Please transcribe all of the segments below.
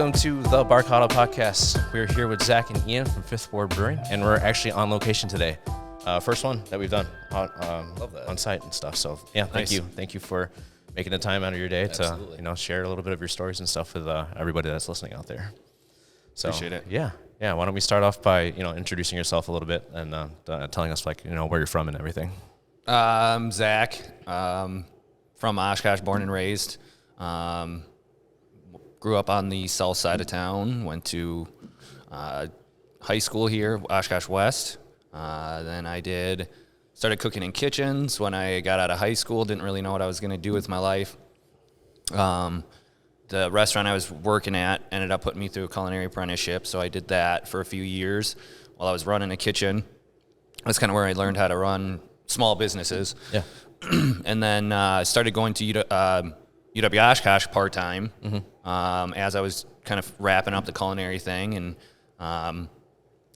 welcome to the Barkada Podcast. We're here with Zach and Ian from Fifth Ward Brewing, and we're actually on location today. First one that we've done on site and stuff. So yeah, thank you. Thank you for making the time out of your day to share a little bit of your stories and stuff with everybody that's listening out there. So, appreciate it. Yeah. Why don't we start off by introducing yourself a little bit and telling us where you're from and everything. Zach, from Oshkosh, born and raised. Grew up on the south side of town. Went to high school here, Oshkosh West. Then I started cooking in kitchens when I got out of high school. Didn't really know what I was going to do with my life. The restaurant I was working at ended up putting me through a culinary apprenticeship, so I did that for a few years while I was running a kitchen. That's kind of where I learned how to run small businesses. Yeah. And then I started going to UW Oshkosh part-time as I was kind of wrapping up the culinary thing. And,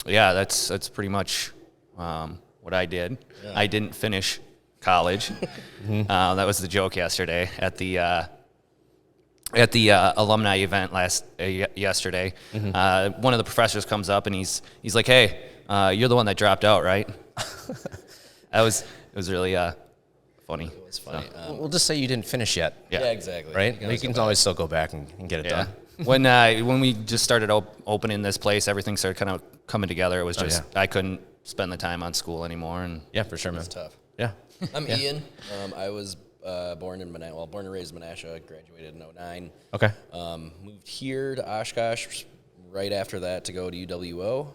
that's pretty much what I did. Yeah. I didn't finish college. That was the joke yesterday at the alumni event yesterday. One of the professors comes up and he's like, "Hey, you're the one that dropped out, right?" It was really funny. It was funny. We'll just say you didn't finish yet. Yeah, exactly. Right? You can always still go back and get it done. When we just started opening this place, everything started kind of coming together. It was just I couldn't spend the time on school anymore. And yeah, for sure, man. It's tough. Yeah. I'm Ian. I was born and raised in Menasha. Graduated in 2009. Okay. Moved here to Oshkosh right after that to go to UWO.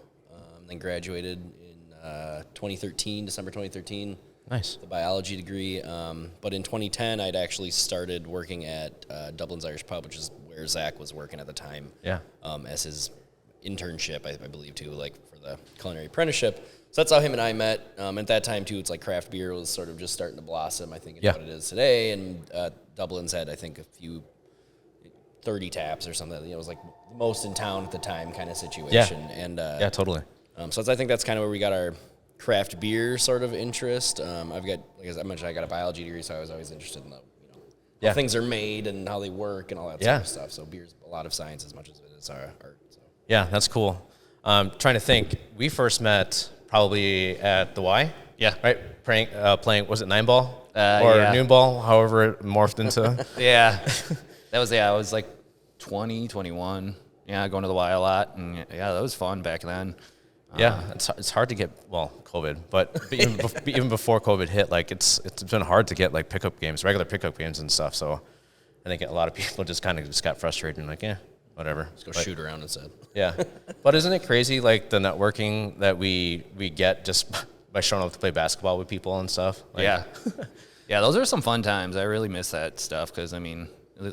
Then graduated in 2013, December 2013. Nice. The biology degree. But in 2010, I'd actually started working at Dublin's Irish Pub, which is where Zach was working at the time. Yeah. As his internship, I believe, too, like for the culinary apprenticeship. So that's how him and I met. At that time, too, it's like craft beer was sort of just starting to blossom, I think, what it is today. And Dublin's had, I think, 30 taps or something. It was like the most in town at the time kind of situation. Yeah. And yeah, totally. So I think that's kind of where we got our craft beer sort of interest. I've got, like as I mentioned, I got a biology degree, so I was always interested in how things are made and how they work and all that sort of stuff. So beer's a lot of science as much as it is art. So. Yeah, that's cool. Trying to think, we first met probably at the Y. Yeah. Right? Playing, was it 9-ball? Or noon ball, however it morphed into. Yeah. I was like 20, 21. Yeah, going to the Y a lot. And that was fun back then. Yeah, it's hard to get, COVID, but even before COVID hit, like it's been hard to get like regular pickup games and stuff. So I think a lot of people just got frustrated and like, whatever. Let's go shoot around instead. Yeah. But isn't it crazy, like the networking that we get just by showing up to play basketball with people and stuff? Like, yeah. Yeah, those are some fun times. I really miss that stuff because, a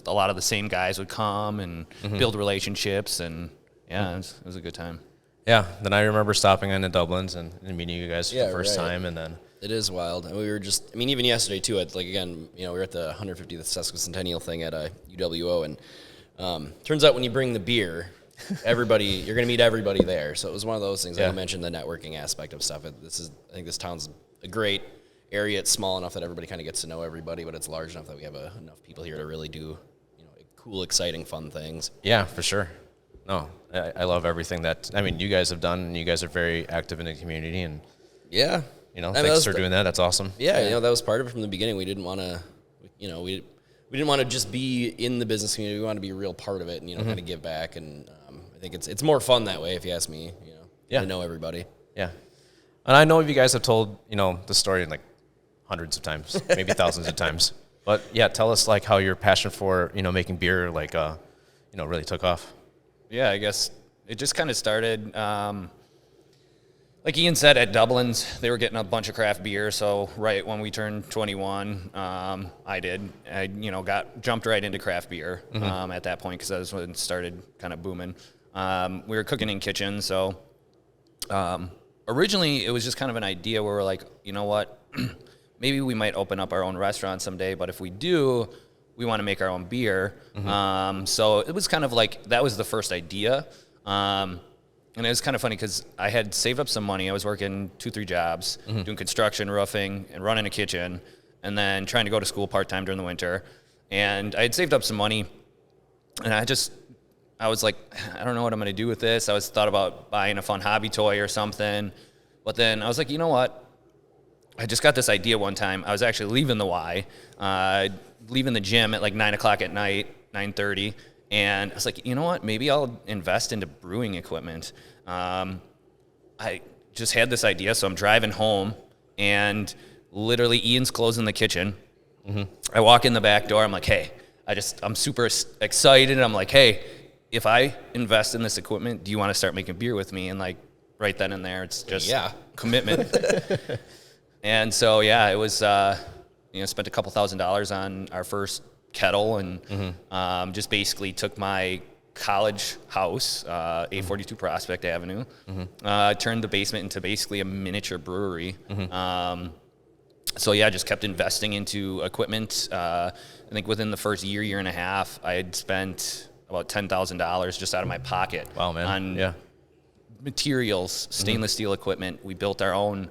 lot of the same guys would come and build relationships, and it was a good time. Yeah, then I remember stopping in the Dublins and meeting you guys for the first time, and then it is wild. And we were just, even yesterday too. We were at the 150th sesquicentennial thing at UWO, and turns out when you bring the beer, you're going to meet everybody there. So it was one of those things. I mentioned the networking aspect of stuff. I think this town's a great area. It's small enough that everybody kind of gets to know everybody, but it's large enough that we have enough people here to really do, cool, exciting, fun things. Yeah, for sure. No, I love everything that, you guys have done, and you guys are very active in the community, and thanks for doing that. That's awesome. Yeah, that was part of it from the beginning. We didn't want to, we didn't want to just be in the business community. We wanted to be a real part of it and, kind of give back. And I think it's more fun that way, if you ask me, to know everybody. Yeah. And I know you guys have told, the story like hundreds of times, maybe thousands of times. But yeah, tell us like how your passion for, making beer really took off. Yeah, I guess it just kind of started, like Ian said, at Dublin's, they were getting a bunch of craft beer. So right when we turned 21, I jumped right into craft beer at that point because that was when it started kind of booming. We were cooking in kitchens. So originally it was just kind of an idea where we're like, you know what, maybe we might open up our own restaurant someday. But if we do, we want to make our own beer. So it was kind of like, that was the first idea. And it was kind of funny because I had saved up some money. I was working 2-3 jobs, doing construction, roofing, and running a kitchen, and then trying to go to school part-time during the winter. And I had saved up some money, and I was like, I don't know what I'm going to do with this. I was thought about buying a fun hobby toy or something. But then I was like, you know what? I just got this idea one time. I was actually leaving the Y, leaving the gym at like 9 o'clock at night, 9:30. And I was like, you know what? Maybe I'll invest into brewing equipment. I just had this idea. So I'm driving home, and literally Ian's closing the kitchen. Mm-hmm. I walk in the back door. I'm like, hey, I'm super excited. I'm like, hey, if I invest in this equipment, do you want to start making beer with me? And like right then and there, it's just commitment. And so, it was, spent a couple $1,000s on our first kettle, and just basically took my college house, 842 Prospect Avenue, turned the basement into basically a miniature brewery. Just kept investing into equipment. I think within the first year and a half, I had spent about $10,000 just out of my pocket. Wow, man. On materials, stainless steel equipment. We built our own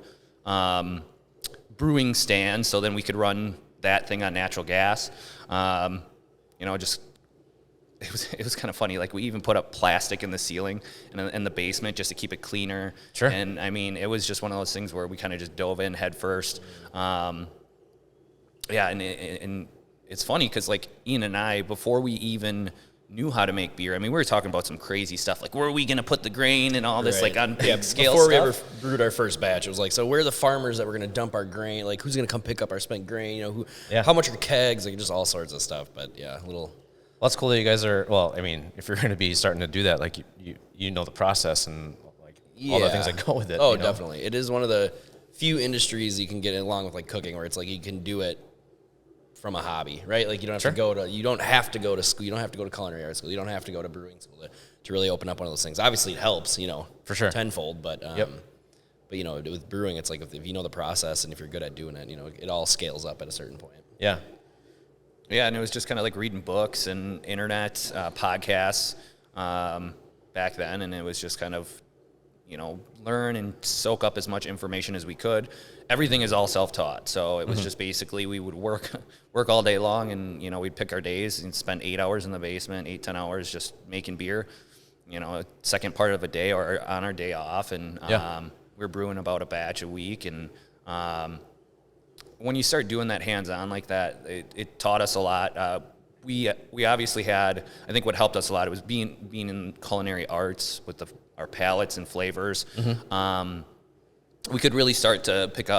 brewing stand, so then we could run that thing on natural gas. It was kind of funny. Like, we even put up plastic in the ceiling and in the basement just to keep it cleaner. Sure. And I mean, it was just one of those things where we kind of just dove in head first. And it's funny because like Ian and I, before we even knew how to make beer, I mean, we were talking about some crazy stuff, like where are we going to put the grain and all this, like on big scale before stuff. we ever brewed our first batch, it was like, so where are the farmers that we're going to dump our grain? Like, who's going to come pick up our spent grain? You know, how much are kegs? Like, just all sorts of stuff. But Well, that's cool that you guys are. Well, I mean, if you're going to be starting to do that, like you know the process and like all the things that go with it. Oh, you know? definitely. It is one of the few industries you can get along with like cooking, where it's like you can do it from a hobby, right? Like you don't have to go to school. You don't have to go to culinary arts school. You don't have to go to brewing school to really open up one of those things. Obviously, it helps, for sure, tenfold. But but with brewing, it's like if you know the process and if you're good at doing it, it all scales up at a certain point. Yeah. Yeah, and it was just kind of like reading books and internet podcasts back then, and it was just kind of, learn and soak up as much information as we could. Everything is all self-taught, so it was just basically we would work all day long, and we'd pick our days and spend 8 hours in the basement, 8-10 hours just making beer. A second part of a day or on our day off, and we're brewing about a batch a week, and when you start doing that hands-on like that, it taught us a lot. We obviously had, I think what helped us a lot, it was being in culinary arts with our palates and flavors. We could really start to pick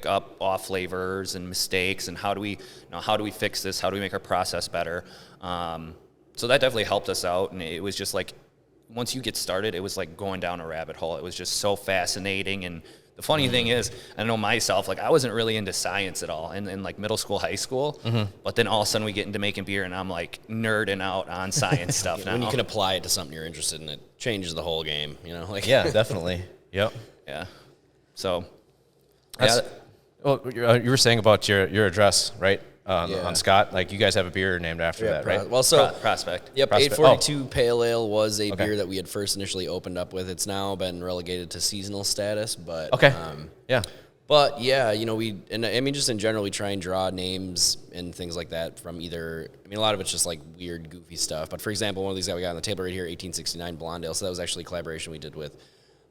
up off flavors and mistakes, and how do we fix this? How do we make our process better? So that definitely helped us out, and it was just like, once you get started, it was like going down a rabbit hole. It was just so fascinating. And the funny thing is, I know myself, like I wasn't really into science at all in like middle school, high school, but then all of a sudden we get into making beer and I'm like nerding out on science stuff now. When you can apply it to something you're interested in, it changes the whole game, Yeah, definitely. Yep. Yeah. So, well, you were saying about your address, right? On Scott, like you guys have a beer named after that, right? Well, so Prospect. Yep, Prospect. 842 Pale Ale was a beer that we had first initially opened up with. It's now been relegated to seasonal status, but But just in general, we try and draw names and things like that from either. I mean, a lot of it's just like weird, goofy stuff. But for example, one of these that we got on the table right here, 1869 Blonde Ale. So that was actually a collaboration we did with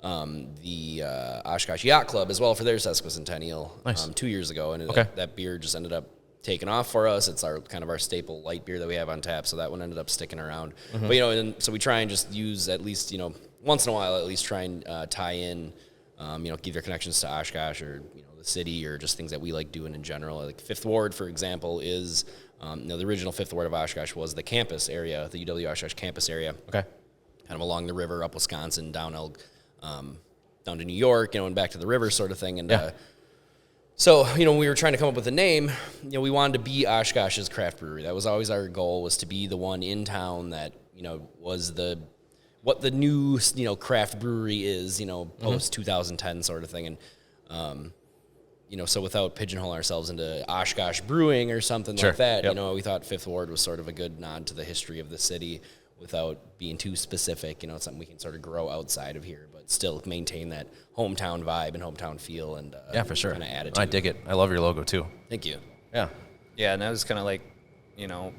the Oshkosh Yacht Club as well for their sesquicentennial 2 years ago, and that beer just ended up taken off for us. It's our kind of our staple light beer that we have on tap, so that one ended up sticking around. But and so we try and just use at least once in a while at least try and tie in either connections to Oshkosh or the city or just things that we like doing in general. Like Fifth Ward, for example, is the original Fifth Ward of Oshkosh was the campus area, the UW Oshkosh campus area. Kind of along the river, up Wisconsin, down to New York, and back to the river sort of thing. And so, when we were trying to come up with a name, we wanted to be Oshkosh's craft brewery. That was always our goal, was to be the one in town that, was what the new, craft brewery is, post 2010 sort of thing. And, so without pigeonholing ourselves into Oshkosh Brewing or something like that, we thought Fifth Ward was sort of a good nod to the history of the city without being too specific. It's something we can sort of grow outside of here, but still maintain that hometown vibe and hometown feel and for sure, kind of attitude. I dig it. I love your logo too. Thank you. Yeah, and that was kind of like,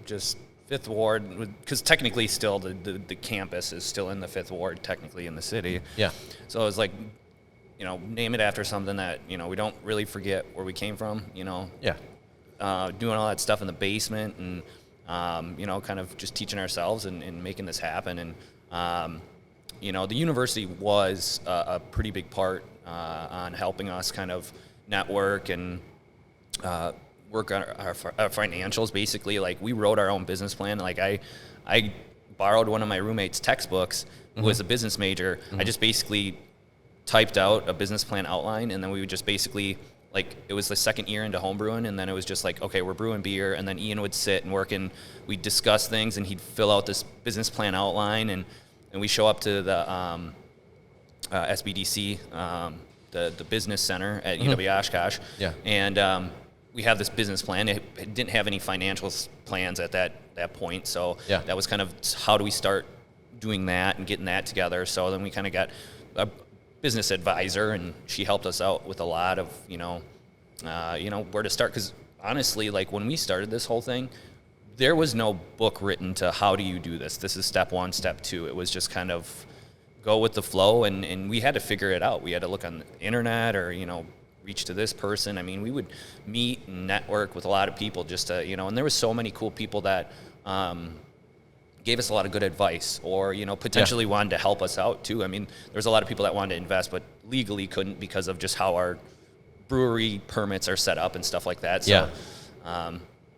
just Fifth Ward, because technically still the campus is still in the Fifth Ward, technically in the city. Yeah. So it was like, name it after something that, we don't really forget where we came from, Yeah. Doing all that stuff in the basement and, kind of just teaching ourselves and making this happen. And, the university was a pretty big part on helping us kind of network and work on our financials. Basically, like, we wrote our own business plan. Like, I borrowed one of my roommate's textbooks, who was a business major. I just basically typed out a business plan outline, and then we would just basically, like, it was the second year into homebrewing, and then it was just like, okay, we're brewing beer, and then Ian would sit and work, and we'd discuss things, and he'd fill out this business plan outline, and we show up to the SBDC, the business center at UW Oshkosh, and we have this business plan. It didn't have any financial plans at that point, so that was kind of how do we start doing that and getting that together. So then we kind of got a business advisor, and she helped us out with a lot of where to start. Because honestly, like, when we started this whole thing, there was no book written to how do you do this. This is step 1, step 2. It was just kind of go with the flow, and we had to figure it out. We had to look on the internet or reach to this person. I mean, we would meet and network with a lot of people just to and there was so many cool people that gave us a lot of good advice, or potentially wanted to help us out too. I mean, there's a lot of people that wanted to invest but legally couldn't because of just how our brewery permits are set up and stuff like that. So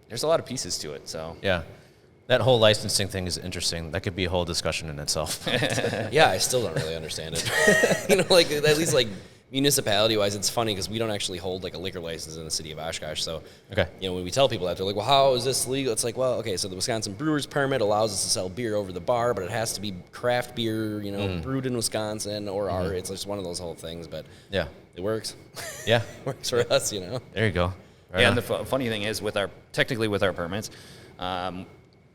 there's a lot of pieces to it. So that whole licensing thing is interesting. That could be a whole discussion in itself. Yeah, I still don't really understand it. Like, at least, like, municipality-wise, it's funny because we don't actually hold, like, a liquor license in the city of Oshkosh. So, when we tell people that, they're like, well, how is this legal? It's like, well, okay, so the Wisconsin Brewers Permit allows us to sell beer over the bar, but it has to be craft beer, brewed in Wisconsin, or it's just one of those whole things. But it works. Yeah. Works for us, There you go. Right. And the funny thing is, with our permits,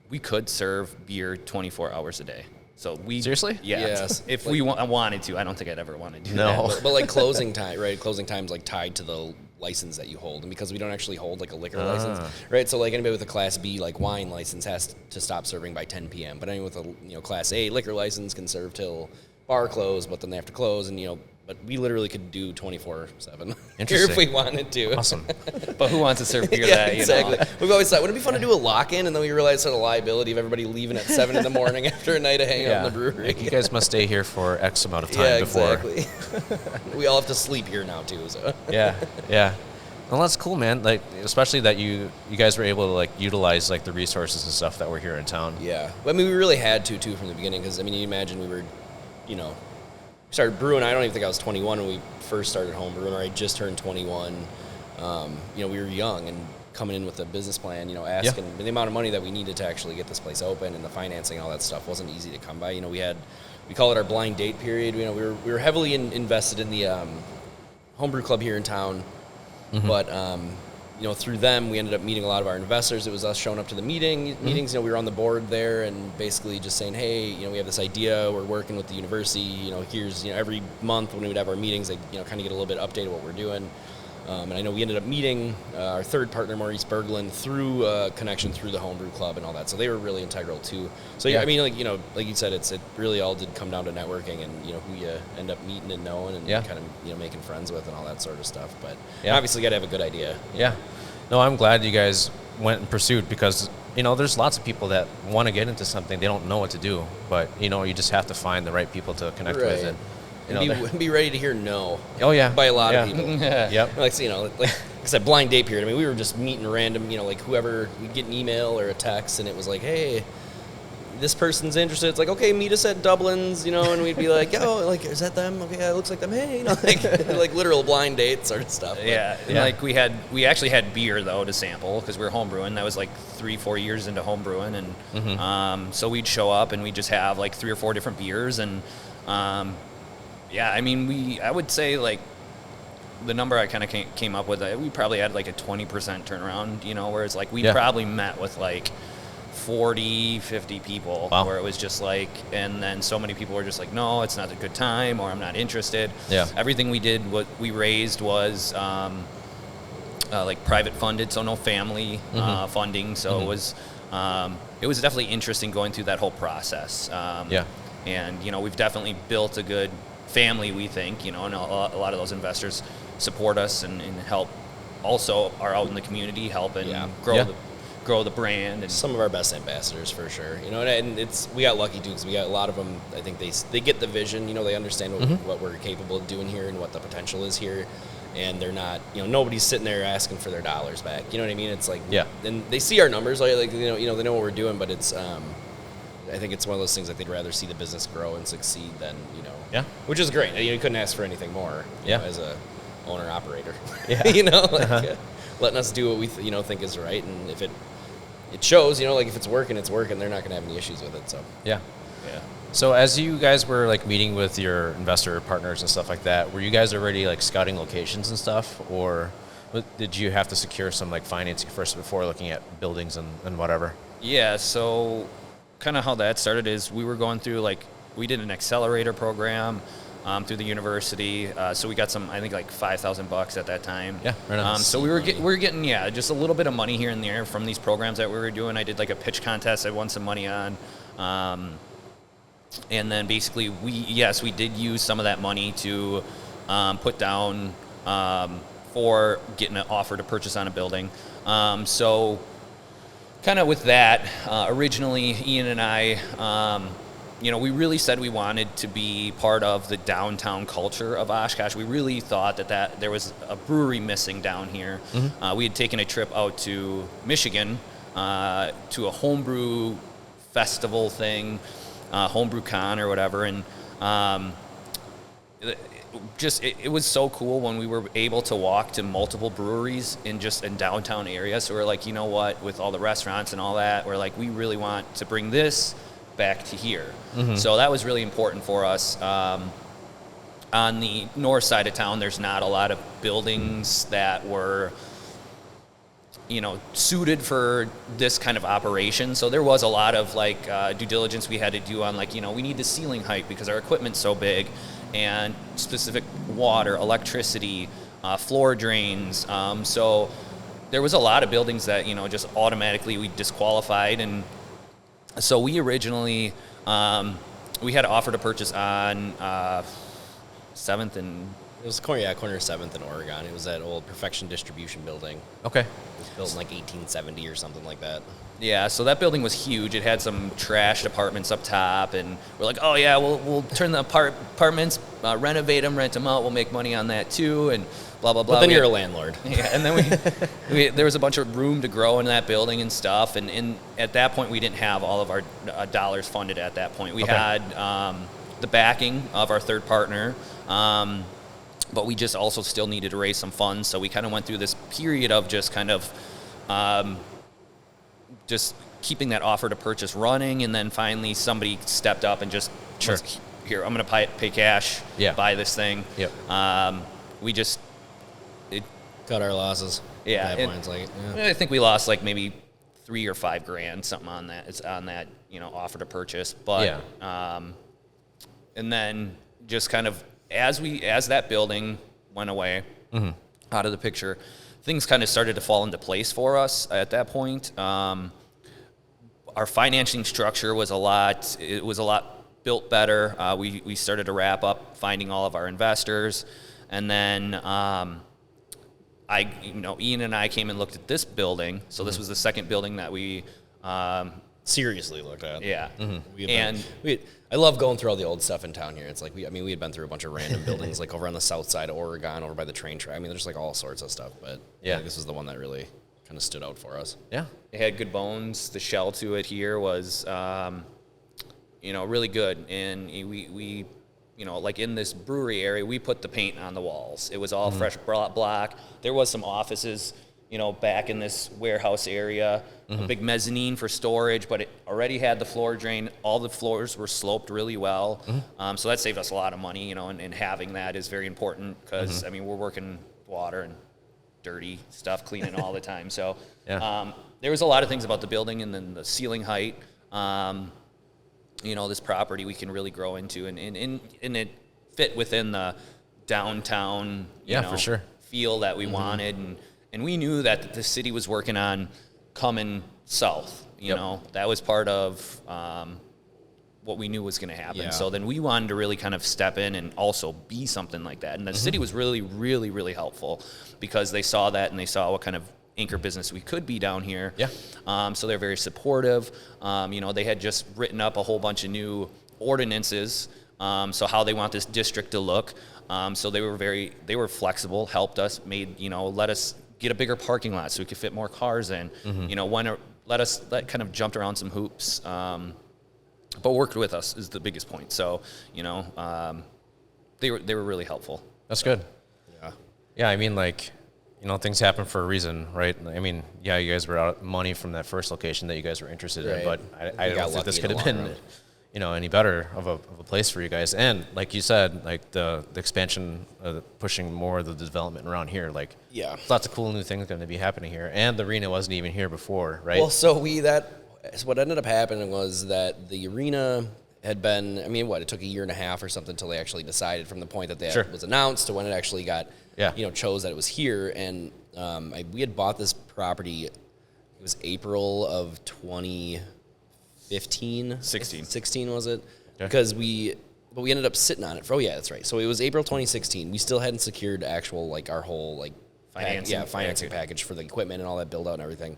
we could serve beer 24 hours a day. So we seriously? Yeah. Yes. If we wanted to, I don't think I'd ever want to do that. But like closing time, right? Closing time's like tied to the license that you hold, and because we don't actually hold like a liquor license, right? So like anybody with a Class B like wine license has to stop serving by 10 p.m. But anyone with a Class A liquor license can serve till bar close, but then they have to close, and but we literally could do 24/7 if we wanted to. Awesome. But who wants to serve beer exactly. We've always thought, wouldn't it be fun to do a lock-in? And then we realized the liability of everybody leaving at 7 in the morning after a night of hanging out in the brewery. You guys must stay here for X amount of time before. Exactly. We all have to sleep here now too. So. Yeah. Well, that's cool, man. Like, especially that you guys were able to like utilize like the resources and stuff that were here in town. Yeah. I mean, we really had to too from the beginning, because I mean, you imagine we were, started brewing. I don't even think I was 21 when we first started home brewing, or I just turned 21. We were young and coming in with a business plan, asking the amount of money that we needed to actually get this place open, and the financing and all that stuff wasn't easy to come by. We call it our blind date period. We were heavily invested in the homebrew club here in town, but through them, we ended up meeting a lot of our investors. It was us showing up to the meetings. We were on the board there and basically just saying, hey, we have this idea. We're working with the university. Here's, every month when we would have our meetings, they, kind of get a little bit updated what we're doing. And I know we ended up meeting our third partner, Maurice Berglund, through a connection through the homebrew club and all that. So they were really integral too. So I mean, like you said, it really all did come down to networking and who you end up meeting and knowing and kind of making friends with and all that sort of stuff. But obviously, got to have a good idea. Yeah. No, I'm glad you guys went and pursued, because there's lots of people that want to get into something, they don't know what to do, but you just have to find the right people to connect with it. And be ready to hear no. Oh yeah, by a lot of people. Yep. Like I said, blind date period. I mean, we were just meeting random. Like whoever, we'd get an email or a text, and it was like, hey, this person's interested. It's like, okay, meet us at Dublin's, and we'd be like, oh, like, is that them? Okay, yeah, it looks like them. Hey, like literal blind date sort of stuff. Yeah, and like we actually had beer though to sample because we were home brewing. That was like 3-4 years into home brewing, and so we'd show up and we'd just have like 3 or 4 different beers, and I mean, I would say like the number I kind of came up with, we probably had like a 20% turnaround, whereas like we probably met with like 40, 50 people where it was just like, and then so many people were just like, no, it's not a good time, or I'm not interested. Yeah. Everything we did, what we raised was like private funded, so no family funding. So it was it was definitely interesting going through that whole process. And, you know, we've definitely built a good family, we think, you know, and a lot of those investors support us and help, also are out in the community helping grow the brand. And some of our best ambassadors for sure, you know, and we got lucky too, because we got a lot of them. I think they get the vision, you know, they understand what we're capable of doing here and what the potential is here. And they're not, you know, nobody's sitting there asking for their dollars back. You know what I mean? It's like, and they see our numbers, like you know, they know what we're doing, but it's, I think it's one of those things that they'd rather see the business grow and succeed than, you know, which is great. You couldn't ask for anything more, you know, as a owner operator, you know, like, letting us do what we, think is right. And if it shows, you know, like if it's working, they're not going to have any issues with it. So, yeah. So as you guys were like meeting with your investor partners and stuff like that, were you guys already like scouting locations and stuff, or did you have to secure some like financing first before looking at buildings and whatever? Yeah. So kind of how that started is we were going through, like, we did an accelerator program through the university. So we got some, I think like $5,000 at that time. Yeah. Right on. So we were getting just a little bit of money here and there from these programs that we were doing. I did like a pitch contest I won some money on. And then basically we did use some of that money to put down for getting an offer to purchase on a building. So kind of with that, originally Ian and I, we really said we wanted to be part of the downtown culture of Oshkosh. We really thought that there was a brewery missing down here. We had taken a trip out to Michigan to a homebrew festival thing, Homebrew Con or whatever, and it was so cool when we were able to walk to multiple breweries in downtown areas. So we're like, you know what, with all the restaurants and all that, we're like, we really want to bring this back to here. So that was really important for us. On the north side of town, there's not a lot of buildings that were suited for this kind of operation. So there was a lot of like due diligence we had to do on, like, we need the ceiling height because our equipment's so big, and specific water, electricity, floor drains. So there was a lot of buildings that, just automatically we disqualified. And so we originally, we had offered to purchase on 7th and... It was corner 7th in Oregon. It was that old Perfection Distribution building. Okay. It was built in like 1870 or something like that. Yeah, so that building was huge. It had some trashed apartments up top, and we're like, oh yeah, we'll turn the apartments, renovate them, rent them out. We'll make money on that too, and blah blah blah. But then you're a landlord. Yeah, and then there was a bunch of room to grow in that building and stuff. And at that point, we didn't have all of our dollars funded. At that point, we had the backing of our third partner. But we just also still needed to raise some funds. So we kind of went through this period of just kind of just keeping that offer to purchase running. And then finally somebody stepped up and just, here, I'm going to pay cash, buy this thing. Yep. We just... cut our losses. Yeah. I think we lost like maybe $3,000 or $5,000, something on that. It's on that, offer to purchase. But, and then just kind of, as that building went away out of the picture, things kind of started to fall into place for us at that point. Our financing structure was a lot built better. We started to wrap up finding all of our investors, and then Ian and I came and looked at this building. So this was the second building that we seriously looked at. Yeah. I love going through all the old stuff in town here. It's like we had been through a bunch of random buildings, like over on the south side of Oregon, over by the train track. I mean, there's like all sorts of stuff, but this was the one that really kind of stood out for us. Yeah, it had good bones. The shell to it here was, really good. And we like in this brewery area, we put the paint on the walls. It was all fresh block. There was some offices, back in this warehouse area, a big mezzanine for storage, but it already had the floor drain. All the floors were sloped really well. So that saved us a lot of money, and having that is very important because, we're working water and dirty stuff, cleaning all the time. So there was a lot of things about the building, and then the ceiling height, this property we can really grow into, and it fit within the downtown, for sure, feel that we wanted. And we knew that the city was working on coming south, You know, that was part of what we knew was going to happen. So then we wanted to really kind of step in and also be something like that. And the city was really, really, really helpful because they saw that and they saw what kind of anchor business we could be down here. So they're very supportive. You know, they had just written up a whole bunch of new ordinances, so how they want this district to look. So they were flexible, helped us, let us get a bigger parking lot so we could fit more cars in. You know, kind of jumped around some hoops, but worked with us is the biggest point. So, you know, they were really helpful. That's good. Yeah. I mean, like, you know, things happen for a reason, right? I mean, yeah, you guys were out money from that first location that you guys were interested in, but I don't think this could have been, you know, any better of a place for you guys. And like you said, like the expansion, pushing more of the development around here, like lots of cool new things going to be happening here. And the arena wasn't even here before, right? Well, so what ended up happening was that the arena had been, I mean, it took a year and a half or something until they actually decided from the point that that was announced to when it actually got, you know, chose that it was here. And we had bought this property, it was April of 2015. 16 was it? Because we ended up sitting on it for, that's right. So it was April 2016. We still hadn't secured actual, like, our whole, like, financing package for the equipment and all that build out and everything.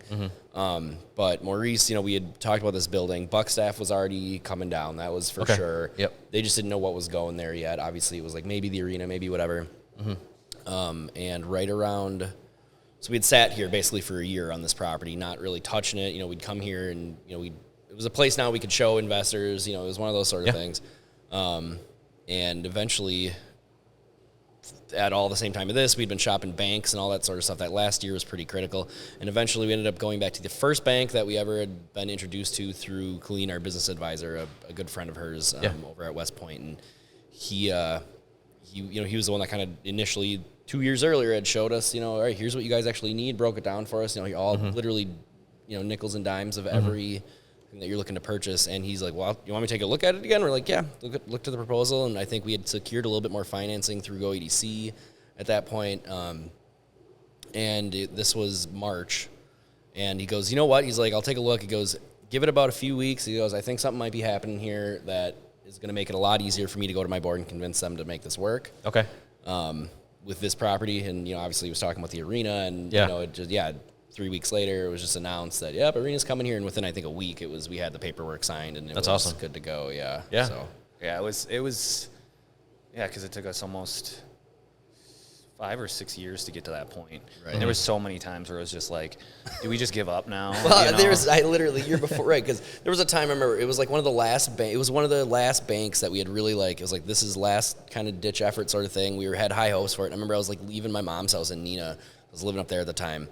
But Maurice, you know, we had talked about this building. Buckstaff was already coming down. That was for sure. They just didn't know what was going there yet. Obviously, it was like maybe the arena, maybe whatever. And right around, so we had sat here basically for a year on this property, not really touching it. You know, we'd come here and, you know, it was a place now we could show investors. You know, it was one of those sort of things. And eventually, at all the same time of this, we'd been shopping banks and all that sort of stuff. That last year was pretty critical. And eventually we ended up going back to the first bank that we ever had been introduced to through Colleen, our business advisor, a good friend of hers over at West Point. And he was the one that kind of initially 2 years earlier had showed us, you know, all right, here's what you guys actually need, broke it down for us, you know, all literally, you know, nickels and dimes of every that you're looking to purchase. And he's like, well, you want me to take a look at it again? We're like, yeah, look to the proposal. And I think we had secured a little bit more financing through GoEDC at that point. This was March. And he goes, you know what? He's like, I'll take a look. He goes, give it about a few weeks. He goes, I think something might be happening here that is going to make it a lot easier for me to go to my board and convince them to make this work. Okay. With this property. And, you know, obviously he was talking about the arena and, you know, it just, 3 weeks later, it was just announced that, arena's coming here. And within, I think, a week, we had the paperwork signed and it was awesome. Good to go. So. It was, because it took us almost 5 or 6 years to get to that point. Right. And there was so many times where it was just like, do we just give up now? Well, you know? I literally, year before, right, because there was a time, I remember, it was like one of the last banks that we had really like, it was like, this is last kind of ditch effort sort of thing. We had high hopes for it. And I remember I was like leaving my mom's house in Neenah. I was living up there at the time.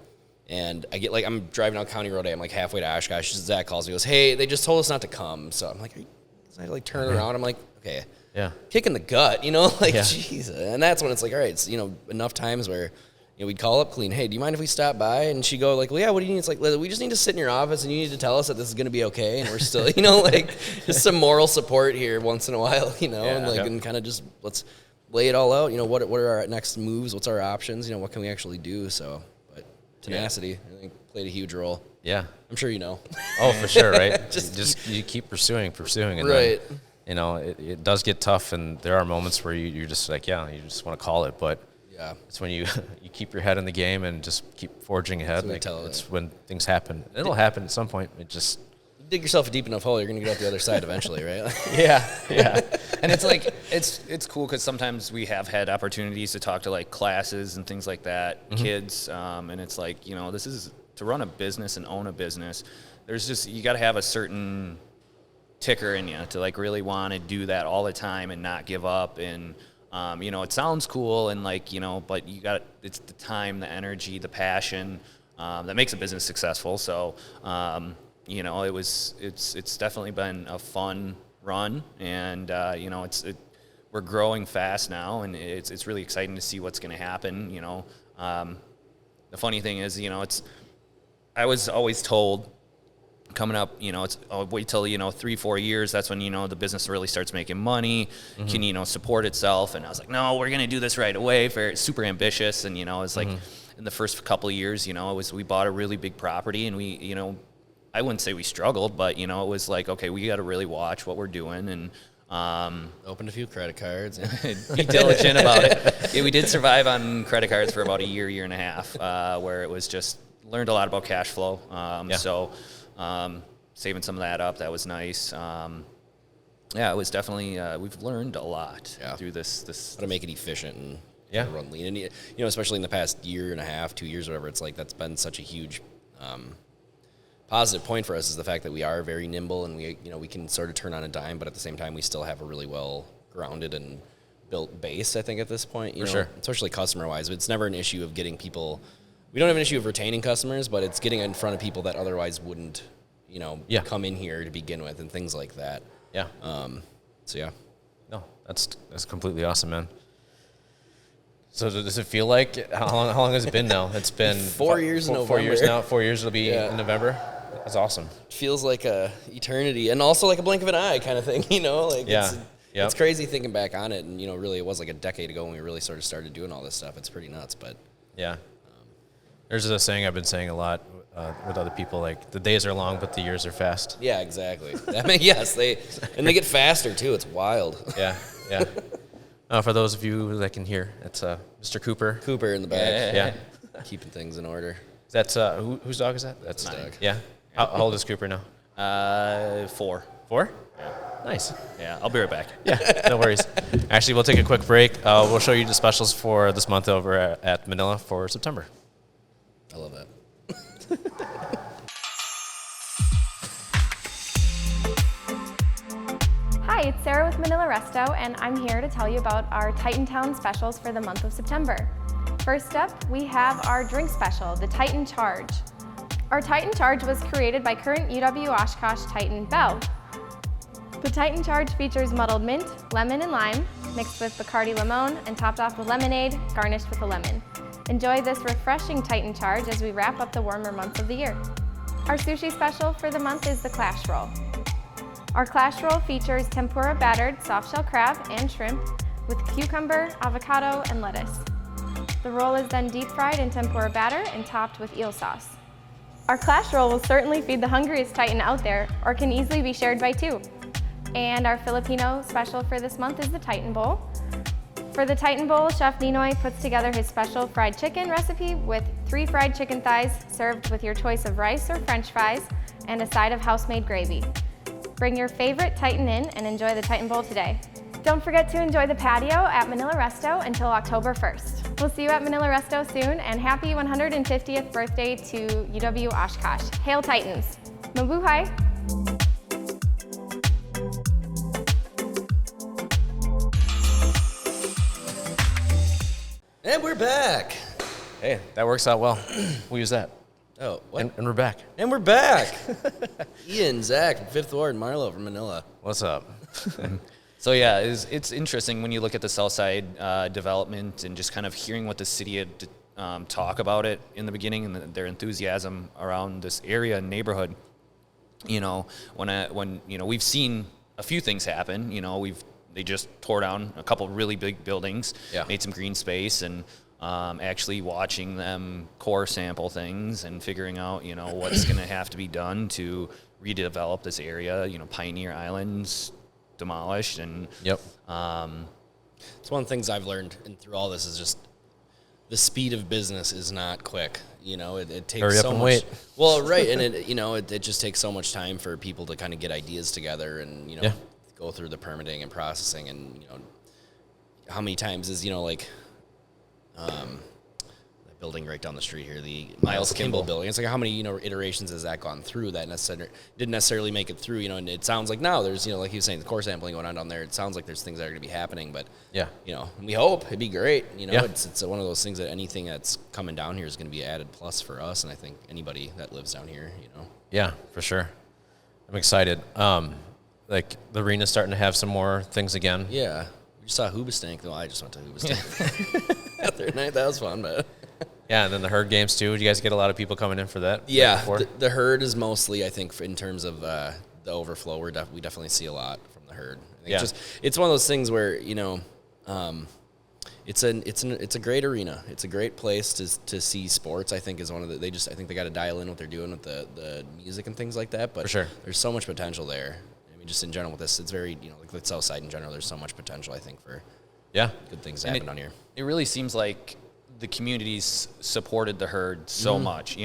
And I get I'm driving down County Road A. I'm like halfway to Oshkosh. Zach calls me. He goes, hey, they just told us not to come. So I'm like, I turn around. I'm like, okay. Yeah. Kicking the gut, you know, jeez. And that's when it's like, all right, it's, you know, enough times where, you know, we'd call up Colleen, hey, do you mind if we stop by? And she'd go like, well, yeah, what do you need? It's like, we just need to sit in your office and you need to tell us that this is going to be okay. And we're still, you know, like just some moral support here once in a while, you know, and kind of just let's lay it all out. You know, what are our next moves? What's our options? You know, what can we actually do? So. Tenacity, I think, played a huge role. Yeah. I'm sure you know. Oh, for sure, right? you keep pursuing. And right. Then, you know, it does get tough, and there are moments where you're just like, you just want to call it. But it's when you keep your head in the game and just keep forging ahead. It's when things happen. It'll happen at some point. It just... dig yourself a deep enough hole, you're going to get out the other side eventually, right? Yeah. And it's like, it's cool because sometimes we have had opportunities to talk to like classes and things like that, kids, and it's like, you know, this is to run a business and own a business. There's just, you got to have a certain ticker in you to like really want to do that all the time and not give up. And, you know, it sounds cool and like, you know, but it's the time, the energy, the passion that makes a business successful. So, you know, it's definitely been a fun run, and you know, we're growing fast now, and it's really exciting to see what's going to happen. You know, the funny thing is, you know, I was always told coming up, you know, wait till, you know, 3-4 years. That's when, you know, the business really starts making money, can, you know, support itself. And I was like, no, we're going to do this right away. Very super ambitious, and you know, it's like in the first couple of years, you know, we bought a really big property, and we, you know, I wouldn't say we struggled, but, you know, it was like, okay, we got to really watch what we're doing and opened a few credit cards. Be diligent about it. Yeah, we did survive on credit cards for about a year and a half, where it was just learned a lot about cash flow. So saving some of that up, that was nice. It was definitely, we've learned a lot through this. How to make it efficient and run lean. And, you know, especially in the past year and a half, 2 years, whatever, it's like that's been such a huge positive point for us is the fact that we are very nimble and we can sort of turn on a dime, but at the same time we still have a really well grounded and built base, I think, at this point. You know, sure. Especially customer wise. It's never an issue of getting people. We don't have an issue of retaining customers, but it's getting in front of people that otherwise wouldn't, come in here to begin with and things like that. Yeah. No, that's completely awesome, man. So does it feel like how long has it been now? It's been 4 years in November. 4 years now. 4 years it'll be in November. That's awesome. It feels like a eternity and also like a blink of an eye kind of thing, It's crazy thinking back on it, and really it was like a decade ago when we really sort of started doing all this stuff. It's pretty nuts, but there's a saying I've been saying a lot with other people, like the days are long, but the years are fast. Yeah, exactly. They get faster too. It's wild. Yeah. For those of you that can hear, it's Mr. Cooper. Cooper in the back. Yeah. Keeping things in order. That's whose dog is that? That's mine. Dog. Yeah. How old is Cooper now? 4. 4? Yeah. Nice. Yeah, I'll be right back. Yeah, no worries. Actually, we'll take a quick break. We'll show you the specials for this month over at Manila for September. I love that. Hi, it's Sarah with Manila Resto, and I'm here to tell you about our Titan Town specials for the month of September. First up, we have our drink special, the Titan Charge. Our Titan Charge was created by current UW Oshkosh Titan Bell. The Titan Charge features muddled mint, lemon, and lime, mixed with Bacardi Limon and topped off with lemonade, garnished with a lemon. Enjoy this refreshing Titan Charge as we wrap up the warmer months of the year. Our sushi special for the month is the Clash Roll. Our Clash Roll features tempura battered soft-shell crab and shrimp with cucumber, avocado, and lettuce. The roll is then deep-fried in tempura batter and topped with eel sauce. Our Clash Roll will certainly feed the hungriest Titan out there, or can easily be shared by 2. And our Filipino special for this month is the Titan Bowl. For the Titan Bowl, Chef Ninoy puts together his special fried chicken recipe with 3 fried chicken thighs served with your choice of rice or French fries and a side of house-made gravy. Bring your favorite Titan in and enjoy the Titan Bowl today. Don't forget to enjoy the patio at Manila Resto until October 1st. We'll see you at Manila Resto soon, and happy 150th birthday to UW Oshkosh. Hail Titans! Mabuhay! And we're back. Hey, that works out well. We'll use that. Oh, what? And we're back. And we're back. Ian, Zach, from Fifth Ward, Marlo from Manila. What's up? So yeah, it's interesting when you look at the South Side development and just kind of hearing what the city had talk about it in the beginning and their enthusiasm around this area and neighborhood. When we've seen a few things happen. They just tore down a couple really big buildings, made some green space, and actually watching them core sample things and figuring out, what's going to have to be done to redevelop this area. Pioneer Island's demolished, and it's one of the things I've learned and through all this is just the speed of business is not quick. It takes Hurry up so and much. wait. Well, right, and it just takes so much time for people to kind of get ideas together and go through the permitting and processing, and how many times is the building right down the street here, the Miles Kimball building. It's like how many iterations has that gone through that didn't necessarily make it through. And it sounds like now there's like he was saying, the core sampling going on down there. It sounds like there's things that are going to be happening, but we hope it'd be great. It's one of those things that anything that's coming down here is going to be added plus for us, and I think anybody that lives down here. Yeah, for sure. I'm excited. Like the arena's starting to have some more things again. Yeah. We just saw Hoobastank, though. I just went to Hoobastank the other night. That was fun, but yeah, and then the herd games too. Did you guys get a lot of people coming in for that? Yeah, the herd is mostly, I think, in terms of the overflow. We definitely see a lot from the herd. I think it's one of those things where It's a great arena. It's a great place to see sports. I think is one of the I think they got to dial in what they're doing with the music and things like that. But for sure, there's so much potential there. I mean, just in general with this, it's very like the South Side in general. There's so much potential. I think for good things to happen down here. It really seems like the community's supported the herd so much.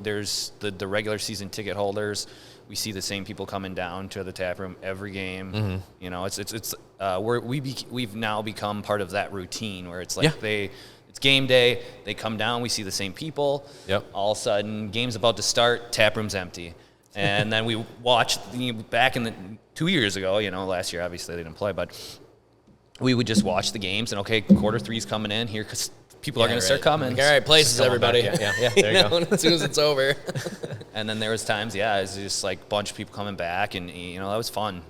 There's the regular season ticket holders. We see the same people coming down to the tap room every game. We've now become part of that routine where it's like it's game day. They come down. We see the same people. Yep. All of a sudden, game's about to start. Tap room's empty, and then we watch back in the 2 years ago. Last year obviously they didn't play, but we would just watch the games and quarter three's coming in here because people are going to start coming. Like, all right, places, everybody. Yeah, there you go. As soon as it's over. And then there was times, it was just like a bunch of people coming back, and that was fun.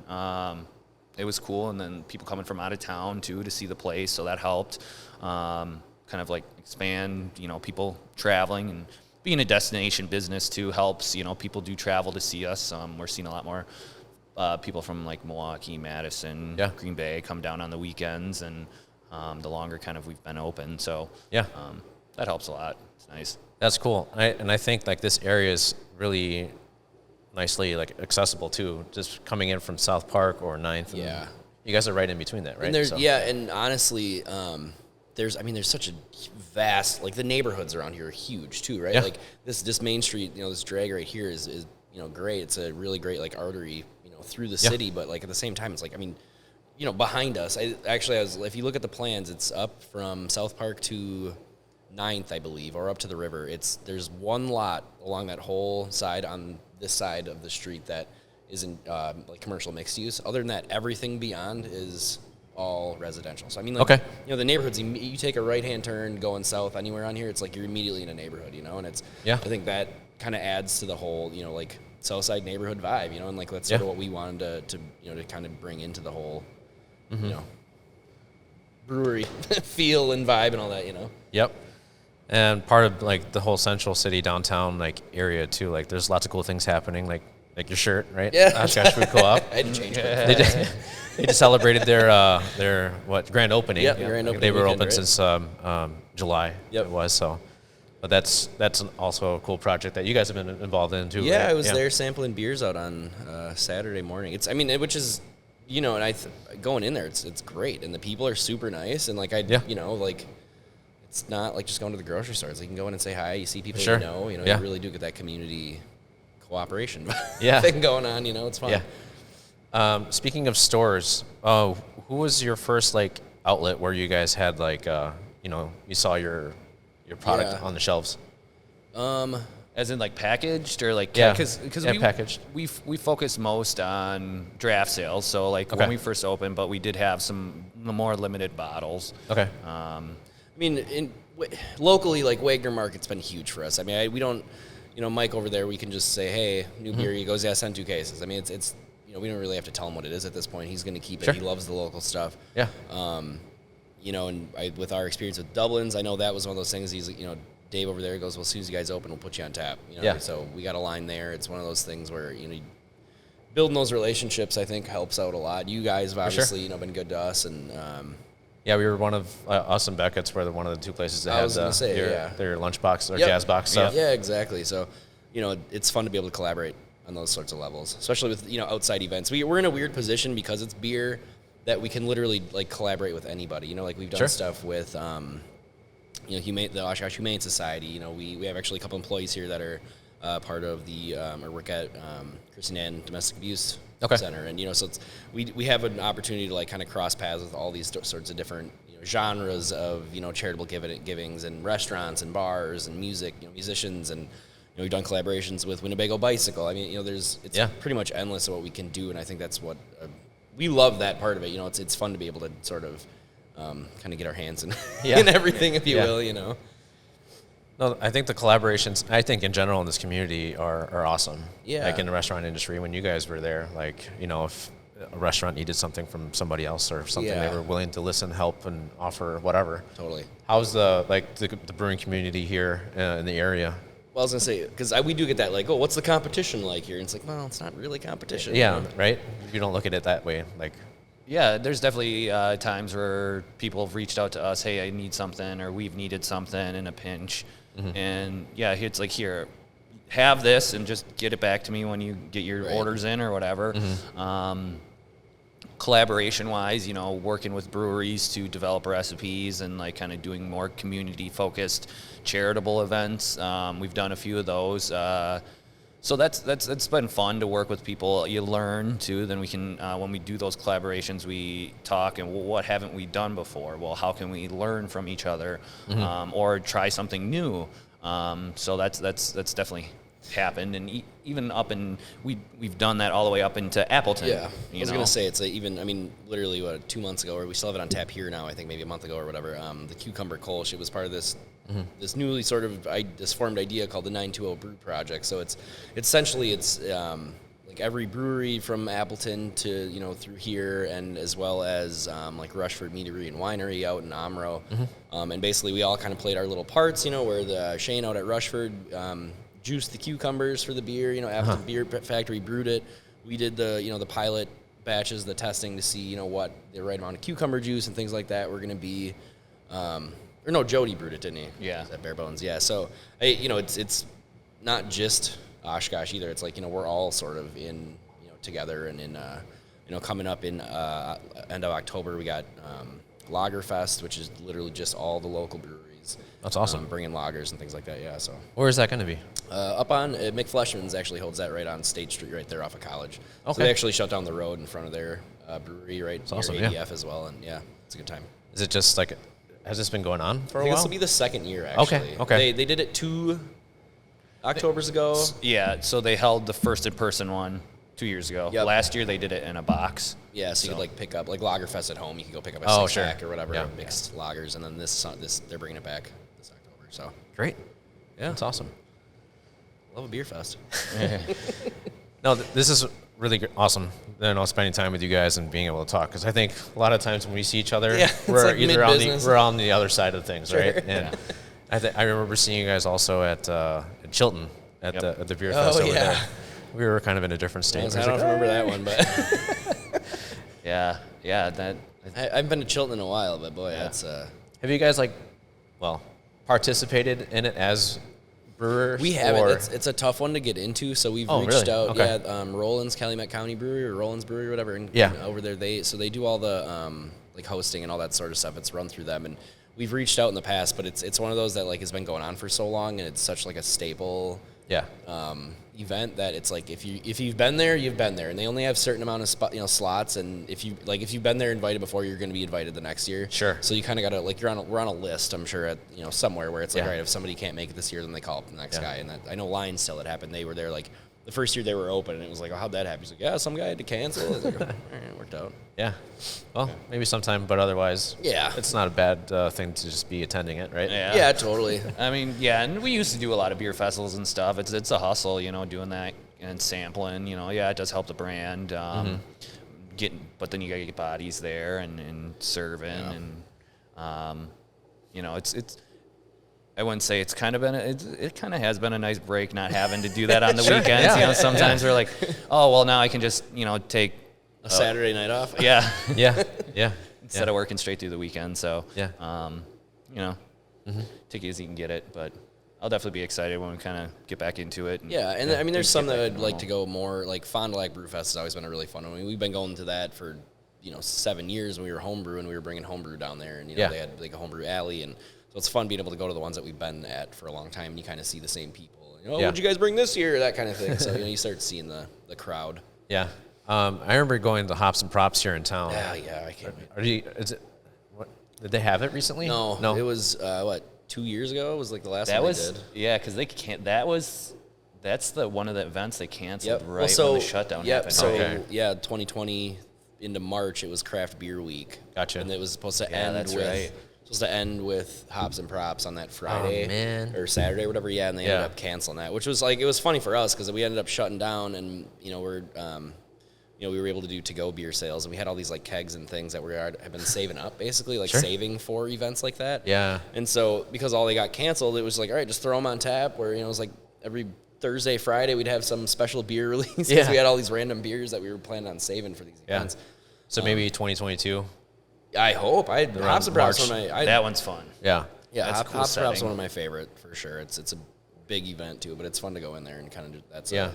It was cool, and then people coming from out of town too to see the place, so that helped. Kind of like expand, people traveling, and being a destination business too helps. People do travel to see us. We're seeing a lot more people from like Milwaukee, Madison, Green Bay come down on the weekends, and the longer kind of we've been open. So that helps a lot. It's nice. That's cool. I think like this area is really nicely like accessible too, just coming in from South Park or 9th. Yeah. You guys are right in between that, right? And and honestly, there's such a vast, like the neighborhoods around here are huge too, right? Yeah. Like this Main Street, this drag right here is great. It's a really great like artery, through the city, but like at the same time, it's like, behind us, if you look at the plans, it's up from South Park to 9th, I believe, or up to the river. There's one lot along that whole side on this side of the street that isn't like commercial mixed use. Other than that, everything beyond is all residential. So the neighborhoods, you take a right-hand turn going south anywhere on here, it's like you're immediately in a neighborhood, and it's I think that kind of adds to the whole, like Southside neighborhood vibe, and like that's sort of what we wanted to kind of bring into the whole brewery feel and vibe and all that, Yep. And part of like the whole Central City downtown like area too, like there's lots of cool things happening, like your shirt, right? Yeah. Oshkosh Food Co-op. I had to change it. They just celebrated their grand opening. Yeah, grand opening. They were weekend, open since July. Yep. It was so. But that's also a cool project that you guys have been involved in too. Yeah, right? I was there sampling beers out on Saturday morning. Which is, going in there, it's great, and the people are super nice, and like it's not like just going to the grocery store. It's like you can go in and say hi. You see people you really do get that community cooperation thing going on. It's fun. Yeah. Speaking of stores, who was your first like outlet where you guys had like you saw your product on the shelves? As in like packaged or like because packaged. We focus most on draft sales. So like when we first opened, but we did have some more limited bottles. Okay. Locally, like Wagner Market's been huge for us. We don't, Mike over there, we can just say, hey, new beer. He goes, send 2 cases. It's we don't really have to tell him what it is at this point. He's going to keep it. He loves the local stuff. Yeah. And with our experience with Dublin's, I know that was one of those things. He's Dave over there goes, well, as soon as you guys open, we'll put you on tap. So we got a line there. It's one of those things where building those relationships, I think, helps out a lot. You guys have obviously been good to us, and we were one of us and Beckett's were one of the 2 places that had their lunchbox or jazz box stuff. Yeah, exactly. So it's fun to be able to collaborate on those sorts of levels, especially with outside events. We're in a weird position because it's beer that we can literally like collaborate with anybody. Like we've done stuff with the Oshkosh Humane Society. We have actually a couple employees here that are part of the or work at Christine Ann Domestic Abuse Center, and so it's we have an opportunity to like kind of cross paths with all these sorts of different genres of charitable givings and restaurants and bars and music, musicians, and we've done collaborations with Winnebago Bicycle. It's pretty much endless of what we can do, and I think that's what we love that part of it. It's fun to be able to sort of kind of get our hands in everything, if you will. No, I think the collaborations, in general in this community are awesome. Yeah. Like in the restaurant industry, when you guys were there, like, if a restaurant needed something from somebody else or something, they were willing to listen, help, and offer whatever. Totally. How's the brewing community here in the area? Well, I was going to say, because we do get that, like, what's the competition like here? And it's like, well, it's not really competition. Yeah, right? You don't look at it that way. Like, Yeah, there's definitely times where people have reached out to us, hey, I need something, or we've needed something in a pinch. And yeah, it's like, here, have this and just get it back to me when you get your orders in or whatever. Collaboration-wise, working with breweries to develop recipes and like kind of doing more community-focused charitable events. We've done a few of those. So that's been fun to work with people. You learn too. Then we can when we do those collaborations, we talk and what haven't we done before? Well, how can we learn from each other or try something new? So that's definitely happened, and even up in we've done that all the way up into Appleton. Yeah, I was gonna say it's literally 2 months ago, or we still have it on tap here now. I think maybe a month ago or whatever. The cucumber kolsch, it was part of this newly sort of this formed idea called the 920 Brew Project. So it's essentially like every brewery from Appleton to through here, and as well as like Rushford Meadery and Winery out in Omro, and basically we all kind of played our little parts. Where the Shane out at Rushford juiced the cucumbers for the beer. Appleton Beer Factory brewed it. We did the pilot batches, the testing to see what the right amount of cucumber juice and things like that were going to be. Or no, Jody brewed it, didn't he? Yeah. At Bare Bones, yeah. So, it's not just Oshkosh either. It's like, we're all sort of in, together, and in, coming up in end of October, we got Lagerfest, which is literally just all the local breweries. That's awesome. Bringing lagers and things like that, yeah. So Where is that going to be? up on Mick Fleshman's actually holds that right on State Street, right there off of College. Okay. So they actually shut down the road in front of their brewery right near awesome, ADF as well, and yeah, it's a good time. Is it just like, has this been going on for a I think while? this will be the second year, actually. Okay. They did it 2 Octobers ago. Yeah, so they held the first in-person one 2 years ago. Yep. Last year they did it in a box. Yeah, so you could like pick up like Lagerfest at home. You could go pick up a Oh, six-pack sure. or whatever, Yeah. mixed lagers, and then this they're bringing it back this October. So Great. yeah, That's awesome. love a beer fest. No, this is really awesome. Spending time with you guys and being able to talk, because I think a lot of times when we see each other, Yeah, it's we're like either mid-business. we're on the other side of things, Sure. right? And I remember seeing you guys also at Chilton at Yep. the beer fest over yeah. there. We were kind of in a different state. I don't remember that one, but Yeah, that. I haven't been to Chilton in a while. But boy, that's Have you guys participated in it as brewers? we haven't. or- It's a tough one to get into. So we've Oh, reached really? out. Okay. Yeah, Roland's Calumet County Brewery or Roland's Brewery or whatever. And Yeah. over there they do all the like hosting and all that sort of stuff. It's run through them, and we've reached out in the past. But it's one of those that like has been going on for so long, and it's such like a staple Yeah. event that it's like if you've been there, you've been there, and they only have a certain amount of slots, and if you've been there invited before, you're going to be invited the next year. Sure. So you kind of got to like we're on a list, I'm sure, at somewhere where it's like, Yeah. all right, if somebody can't make it this year, then they call up the next Yeah. guy. And that, I know Lions still it happened. They were there like the first year they were open, and it was like, oh, how'd that happen? He's like, yeah, some guy had to cancel. I was like, all right, it worked out. Yeah. Well, maybe sometime, but otherwise, Yeah. it's not a bad thing to just be attending it, right? Yeah, totally. I mean, yeah, and we used to do a lot of beer festivals and stuff. It's a hustle, doing that and sampling. Yeah, it does help the brand. But then you gotta get bodies there and serving, and it's. I wouldn't say it's kind of been. It kind of has been a nice break not having to do that on the weekends. Yeah. Sometimes we're like, oh well, now I can just take A Saturday night off. yeah Yeah. instead of working straight through the weekend. So Yeah. take it as you can get it, but I'll definitely be excited when we kind of get back into it. Yeah, and I mean, there's things some get that back I'd to like normal. to go more. Like Fond du Lac Brew Fest has always been a really fun one. I mean, we've been going to that for 7 years when we were homebrew, and we were bringing homebrew down there, and Yeah. they had like a homebrew alley, and so it's fun being able to go to the ones that we've been at for a long time, and you kind of see the same people. Yeah. What'd you guys bring this year? That kind of thing. So you start seeing the crowd. Yeah. I remember going to Hops and Props here in town. Yeah, I can't. Did they have it recently? No, it was 2 years ago. It was like the last That one was they did. yeah, because they can't. That's one of the events they canceled Yep. right when the shutdown happened. So Okay. 2020 into March, it was Craft Beer Week. Gotcha. And it was supposed to Yeah, end that's with right. Hops and Props on that Friday man. or Saturday or whatever. Yeah, and they Yeah. ended up canceling that, which was like it was funny for us because we ended up shutting down, and we were able to do to-go beer sales, and we had all these like kegs and things that have been saving up, basically like Sure. saving for events like that. Yeah. And so because all they got canceled, it was like, all right, just throw them on tap. Where it was like every Thursday, Friday, we'd have some special beer release. Yeah. We had all these random beers that we were planning on saving for these Yeah. events. So maybe 2022. I hope. Hops and Props one of my. That one's fun. Yeah. Yeah, That's a cool Hops and Props setting. one of my favorite for sure. It's a big event too, but it's fun to go in there and kind of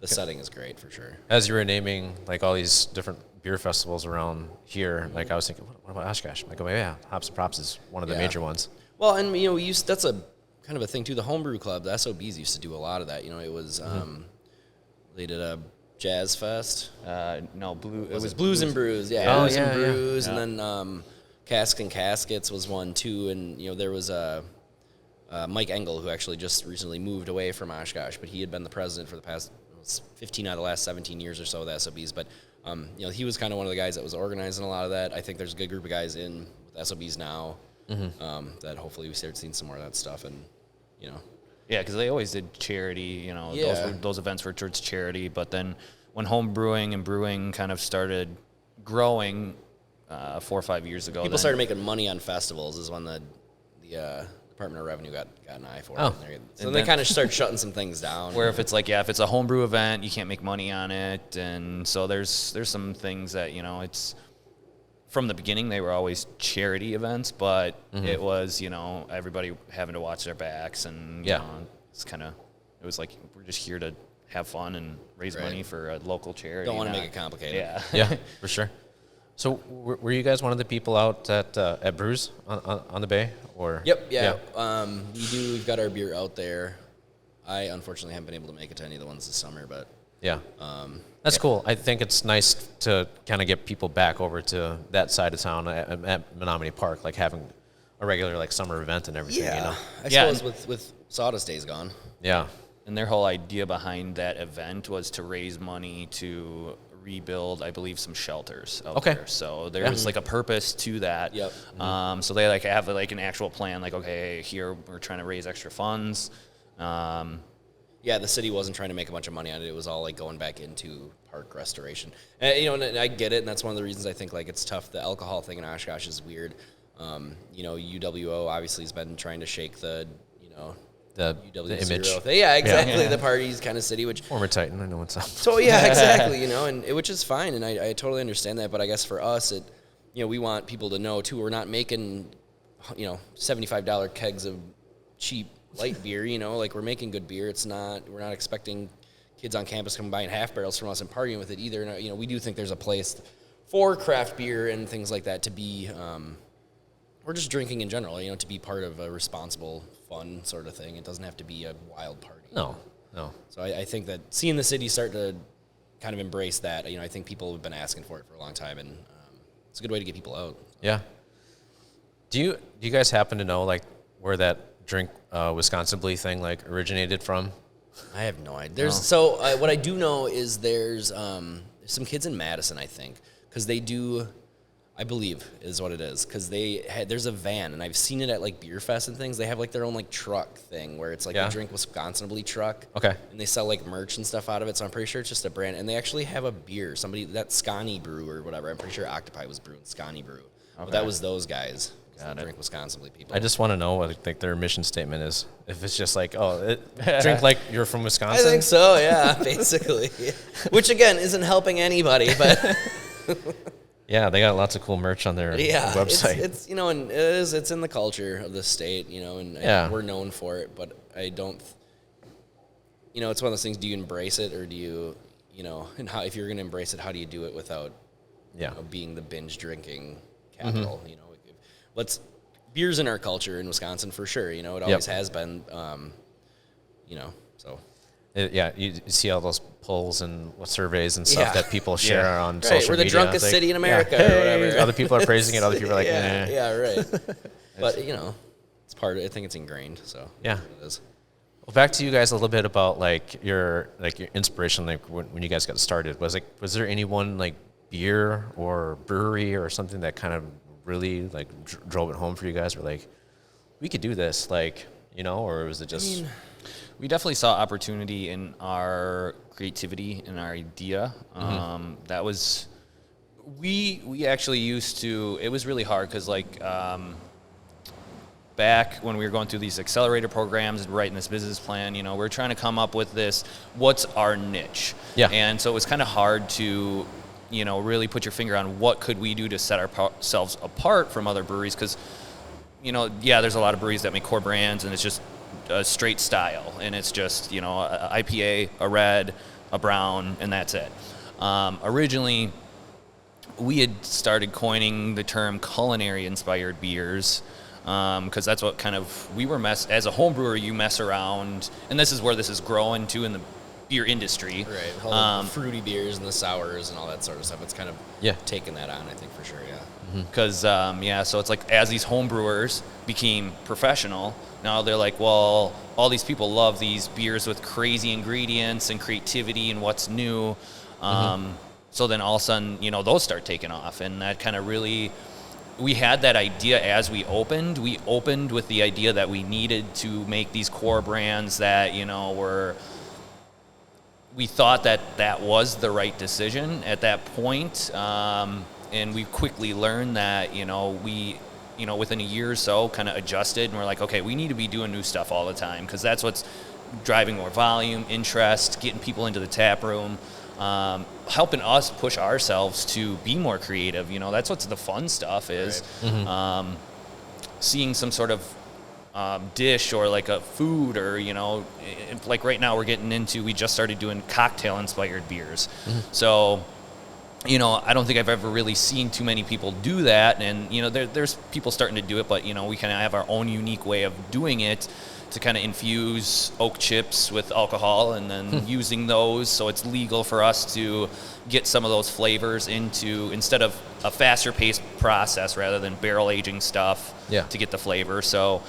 the setting is great for sure. As you were naming like all these different beer festivals around here, like I was thinking, what about Oshkosh? Like, oh yeah, Hops and Props is one of the major ones. Well, and that's a kind of a thing too. The homebrew club, the SOBs used to do a lot of that. It was they did a Jazz Fest. No, It was Blues and Brews. Yeah, Oh, Blues yeah, and yeah. Brews, and then Casks and Caskets was one too. And there was Mike Engel, who actually just recently moved away from Oshkosh, but he had been the president for the past 15 out of the last 17 years or so of the SOBs. But he was kind of one of the guys that was organizing a lot of that. I think there's a good group of guys in with SOBs now that hopefully we start seeing some more of that stuff. And Yeah, because they always did charity. Yeah. Those events were towards charity. But then when home brewing and brewing kind of started growing 4 or 5 years ago, people started making money on festivals is when the Department of Revenue got an eye for it. Oh. So they kind of start shutting some things down. Where if it's like, if it's a homebrew event, you can't make money on it. And so there's some things that, it's from the beginning, they were always charity events, but it was, everybody having to watch their backs. And, it's kind of, it was like, we're just here to have fun and raise money for a local charity. Don't want to make it complicated. Yeah. Yeah, for sure. So were you guys one of the people out at Brews on the bay? Or Yep, yeah. We've got our beer out there. I unfortunately haven't been able to make it to any of the ones this summer, but Yeah. That's cool. I think it's nice to kind of get people back over to that side of town at Menominee Park, like having a regular like summer event and everything. I suppose with Sawdust Days gone. Yeah. And their whole idea behind that event was to raise money to rebuild, I believe, some shelters out there. So there was like a purpose to that. Yep. So they like have like an actual plan, like, okay, here we're trying to raise extra funds. Yeah, the city wasn't trying to make a bunch of money on it. It was all like going back into park restoration. And, and I get it, and that's one of the reasons I think like it's tough. The alcohol thing in Oshkosh is weird. UWO obviously has been trying to shake the The image. Thing. Yeah, exactly. The party's kind of city, which Former Titan, I know what's up. so yeah, exactly. And which is fine, and I totally understand that. But I guess for us, we want people to know too. We're not making $75 kegs of cheap light beer. Like we're making good beer. We're not expecting kids on campus coming buying half barrels from us and partying with it either. And, we do think there's a place for craft beer and things like that to be. Or just drinking in general, to be part of a responsible, fun sort of thing. It doesn't have to be a wild party. No. So I think that seeing the city start to kind of embrace that, I think people have been asking for it for a long time, and it's a good way to get people out. Yeah. Do you guys happen to know like where that Drink Wisconsin Blee thing like originated from? I have no idea. So what I do know is there's some kids in Madison, I think, because they do. I believe is what it is, because there's a van, and I've seen it at like beer fest and things. They have like their own like truck thing where it's like a Drink Wisconsin Blee truck. Okay. And they sell like merch and stuff out of it. So I'm pretty sure it's just a brand, and they actually have a beer. Somebody that Scotty Brew or whatever. I'm pretty sure Octopi was brewing Scotty Brew. Okay. But that was those guys. Drink Wisconsin Blee people. I just want to know what like their mission statement is. If it's just like, drink like you're from Wisconsin. I think so. Yeah, basically. Which again isn't helping anybody, but. Yeah, they got lots of cool merch on their website. It's and it's in the culture of the state, and we're known for it, but I don't, it's one of those things, do you embrace it or do you, and how, if you're going to embrace it, how do you do it without, being the binge drinking capital, beer's in our culture in Wisconsin for sure, it always has been, so. You see all those polls and surveys and stuff that people share on social media. We're the drunkest city in America or whatever. Other people are praising it. Other people are like, Yeah, right. But, it's part of it. I think it's ingrained. So, yeah. It is. Well, back to you guys a little bit about your inspiration, like when you guys got started. Was there any one like beer or brewery or something that kind of really like drove it home for you guys? Or like, we could do this, or was it just... We definitely saw opportunity in our creativity and our idea. That was, we actually used to, it was really hard because back when we were going through these accelerator programs and writing this business plan, we're trying to come up with this, what's our niche? Yeah. And so it was kind of hard to really put your finger on what could we do to set ourselves apart from other breweries, because there's a lot of breweries that make core brands and it's just a straight style, and it's just a IPA, a red, a brown, and that's it. Originally, we had started coining the term culinary inspired beers, because that's what kind of we were as a home brewer, you mess around, and this is where this is growing to in the beer industry. Right, all the fruity beers and the sours and all that sort of stuff. It's kind of taken that on, I think, for sure, Because, so it's like as these home brewers became professional, now they're like, well, all these people love these beers with crazy ingredients and creativity and what's new. So then all of a sudden, those start taking off. And that kind of really, we had that idea as we opened. We opened with the idea that we needed to make these core brands that, we thought that was the right decision at that point. And we quickly learned that, we within a year or so kind of adjusted, and we're like, okay, we need to be doing new stuff all the time, because that's what's driving more volume, interest, getting people into the tap room, helping us push ourselves to be more creative. That's what the fun stuff is. Right. Seeing some sort of dish or like a food, or like right now we just started doing cocktail inspired beers. So I don't think I've ever really seen too many people do that, and there's people starting to do it, but we kind of have our own unique way of doing it, to kind of infuse oak chips with alcohol and then using those, so it's legal for us to get some of those flavors into, instead of a faster paced process rather than barrel aging stuff to get the flavor. So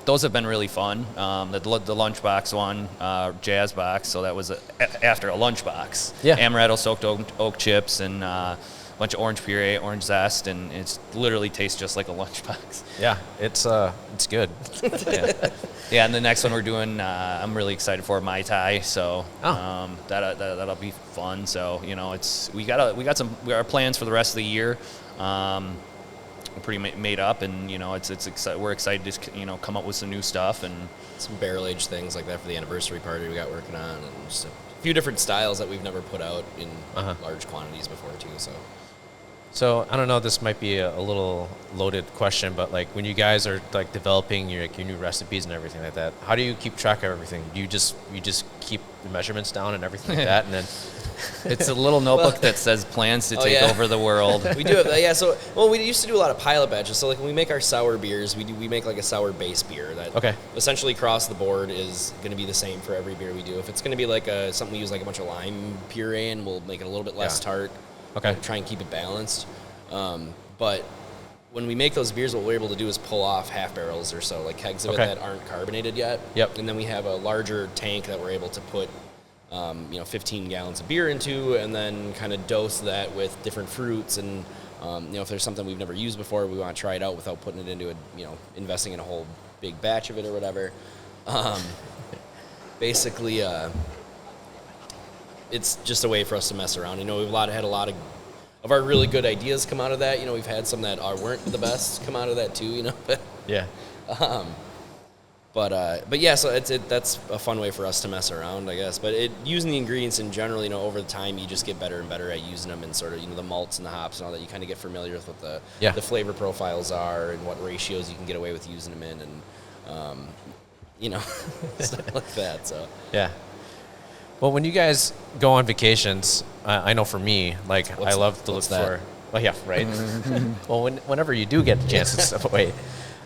those have been really fun. The lunchbox one, Jazz Box, so that was after a lunchbox. Amaretto soaked oak chips and a bunch of orange puree, orange zest, and it literally tastes just like a lunchbox. Yeah, it's good. And the next one we're doing, I'm really excited for Mai Tai. So that'll be fun. So we got our plans for the rest of the year. Pretty made up, and we're excited to come up with some new stuff and some barrel aged things like that for the anniversary party we got working on, and just a few different styles that we've never put out in large quantities before too. So I don't know, this might be a little loaded question, but like when you guys are like developing your new recipes and everything like that, how do you keep track of everything? Do you just keep the measurements down and everything like that, and then it's a little notebook that says plans to take over the world. We do it, So we used to do a lot of pilot batches. So like when we make our sour beers, we make like a sour base beer that essentially across the board is going to be the same for every beer we do. If it's going to be like something we use like a bunch of lime puree, and we'll make it a little bit less tart. Try and keep it balanced. But when we make those beers, what we're able to do is pull off half barrels or so, like kegs of it that aren't carbonated yet. And then we have a larger tank that we're able to put 15 gallons of beer into, and then kind of dose that with different fruits. And if there's something we've never used before, we want to try it out without putting it into investing in a whole big batch of it or whatever. Basically, it's just a way for us to mess around. We've had a lot of our really good ideas come out of that. We've had some that weren't the best come out of that too. But yeah, so that's a fun way for us to mess around, I guess. But using the ingredients in general, over the time, you just get better and better at using them, and sort of the malts and the hops and all that. You kind of get familiar with what the flavor profiles are and what ratios you can get away with using them in, and stuff like that. So Well, when you guys go on vacations, I know for me, I love to look for. Well, yeah, right. Well, whenever you do get the chance to step away,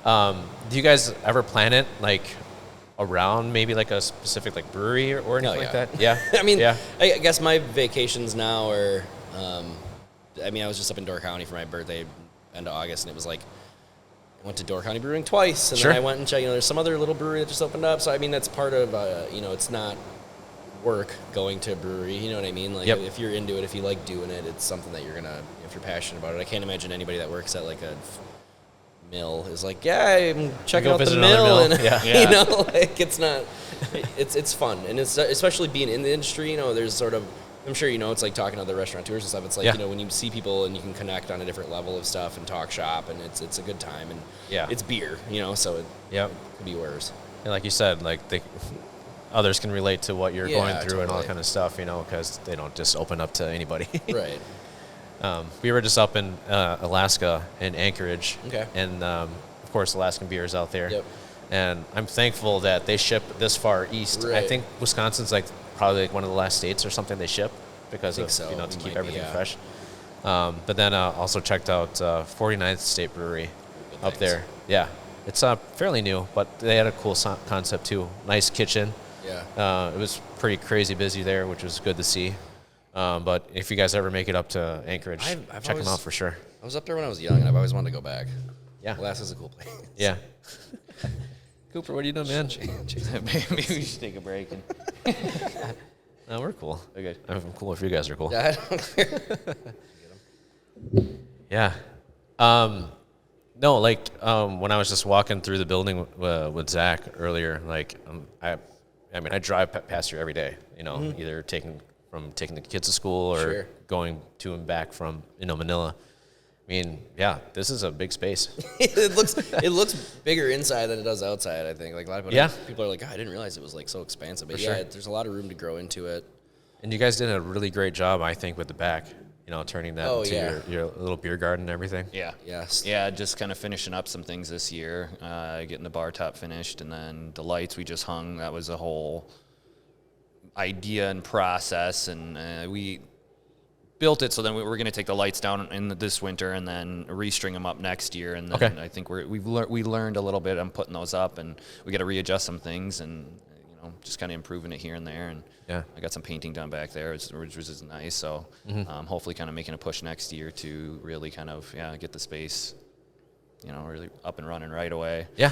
do you guys ever plan it around maybe like a specific brewery or anything like that? Yeah. I guess my vacations now are. I was just up in Door County for my birthday, end of August, and it was like I went to Door County Brewing twice, and then I went and checked. There's some other little brewery that just opened up, so that's part of. It's not work going to a brewery, you know what I mean? If you're into it, if you like doing it, it's something that if you're passionate about it. I can't imagine anybody that works at a mill is I'm checking out the mill, and it's not. It's fun, and it's especially being in the industry. There's sort of, I'm sure it's like talking to other restaurateurs and stuff. It's when you see people and you can connect on a different level of stuff and talk shop, and it's a good time, and it's beer, so it could be worse. And like you said, others can relate to what you're going through and all totally. that kind of stuff, you know, because they don't just open up to anybody. Right. We were just up in Alaska in Anchorage. Okay. And, of course, Alaskan beer is out there. Yep. And I'm thankful that they ship this far east. I Right. think Wisconsin's probably one of the last states or something they ship because of, so. to It keep might be, everything yeah. fresh. But then also checked out 49th State Brewery up things. there. Yeah. It's fairly new, but they had a cool concept too. Nice kitchen. Yeah. It was pretty crazy busy there, which was good to see. But if you guys ever make it up to Anchorage, I've check them always- out for sure. I was up there when I was young, and I've always wanted to go back. Yeah. Alaska's a cool place. Yeah. Cooper, what are you doing, man? Maybe we should take a break. And No, we're cool. okay. I'm cool if you guys are cool. Yeah, I don't care. Yeah. No, when I was just walking through the building with Zach earlier, I drive past here every day, you know, either taking the kids to school or Sure. going to and back from, Manila. I mean, yeah, this is a big space. it looks bigger inside than it does outside, I think. Like a lot of people are like, I didn't realize it was so expansive. But sure. there's a lot of room to grow into it. And you guys did a really great job, I think, with the back, turning that Oh, into yeah. your little beer garden and everything. Yeah. Yes. Yeah, just kind of finishing up some things this year, getting the bar top finished, and then the lights we just hung. That was a whole idea and process, and we built it so then we were going to take the lights down in this winter and then restring them up next year. And then Okay. I think we learned a little bit on putting those up, and we got to readjust some things and just kind of improving it here and there. And Yeah. I got some painting done back there, which is nice. So hopefully kind of making a push next year to really kind of get the space really up and running right away. Yeah.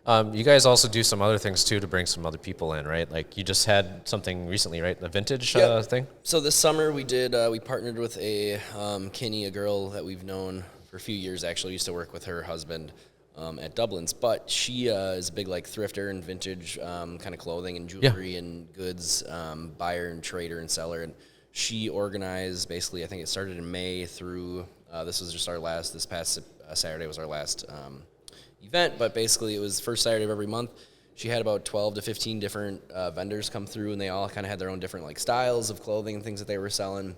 You guys also do some other things too to bring some other people in, right? Like you just had something recently, right? The vintage Yep. thing? So this summer we did. We partnered with a Kinney, a girl that we've known for a few years. Actually, used to work with her husband at Dublin's, but she is a big thrifter and vintage kind of clothing and jewelry and goods buyer and trader and seller. And she organized basically. I think it started in May through. This was just this past Saturday was our last event, but basically it was first Saturday of every month. She had about 12 to 15 different vendors come through, and they all kind of had their own different styles of clothing and things that they were selling.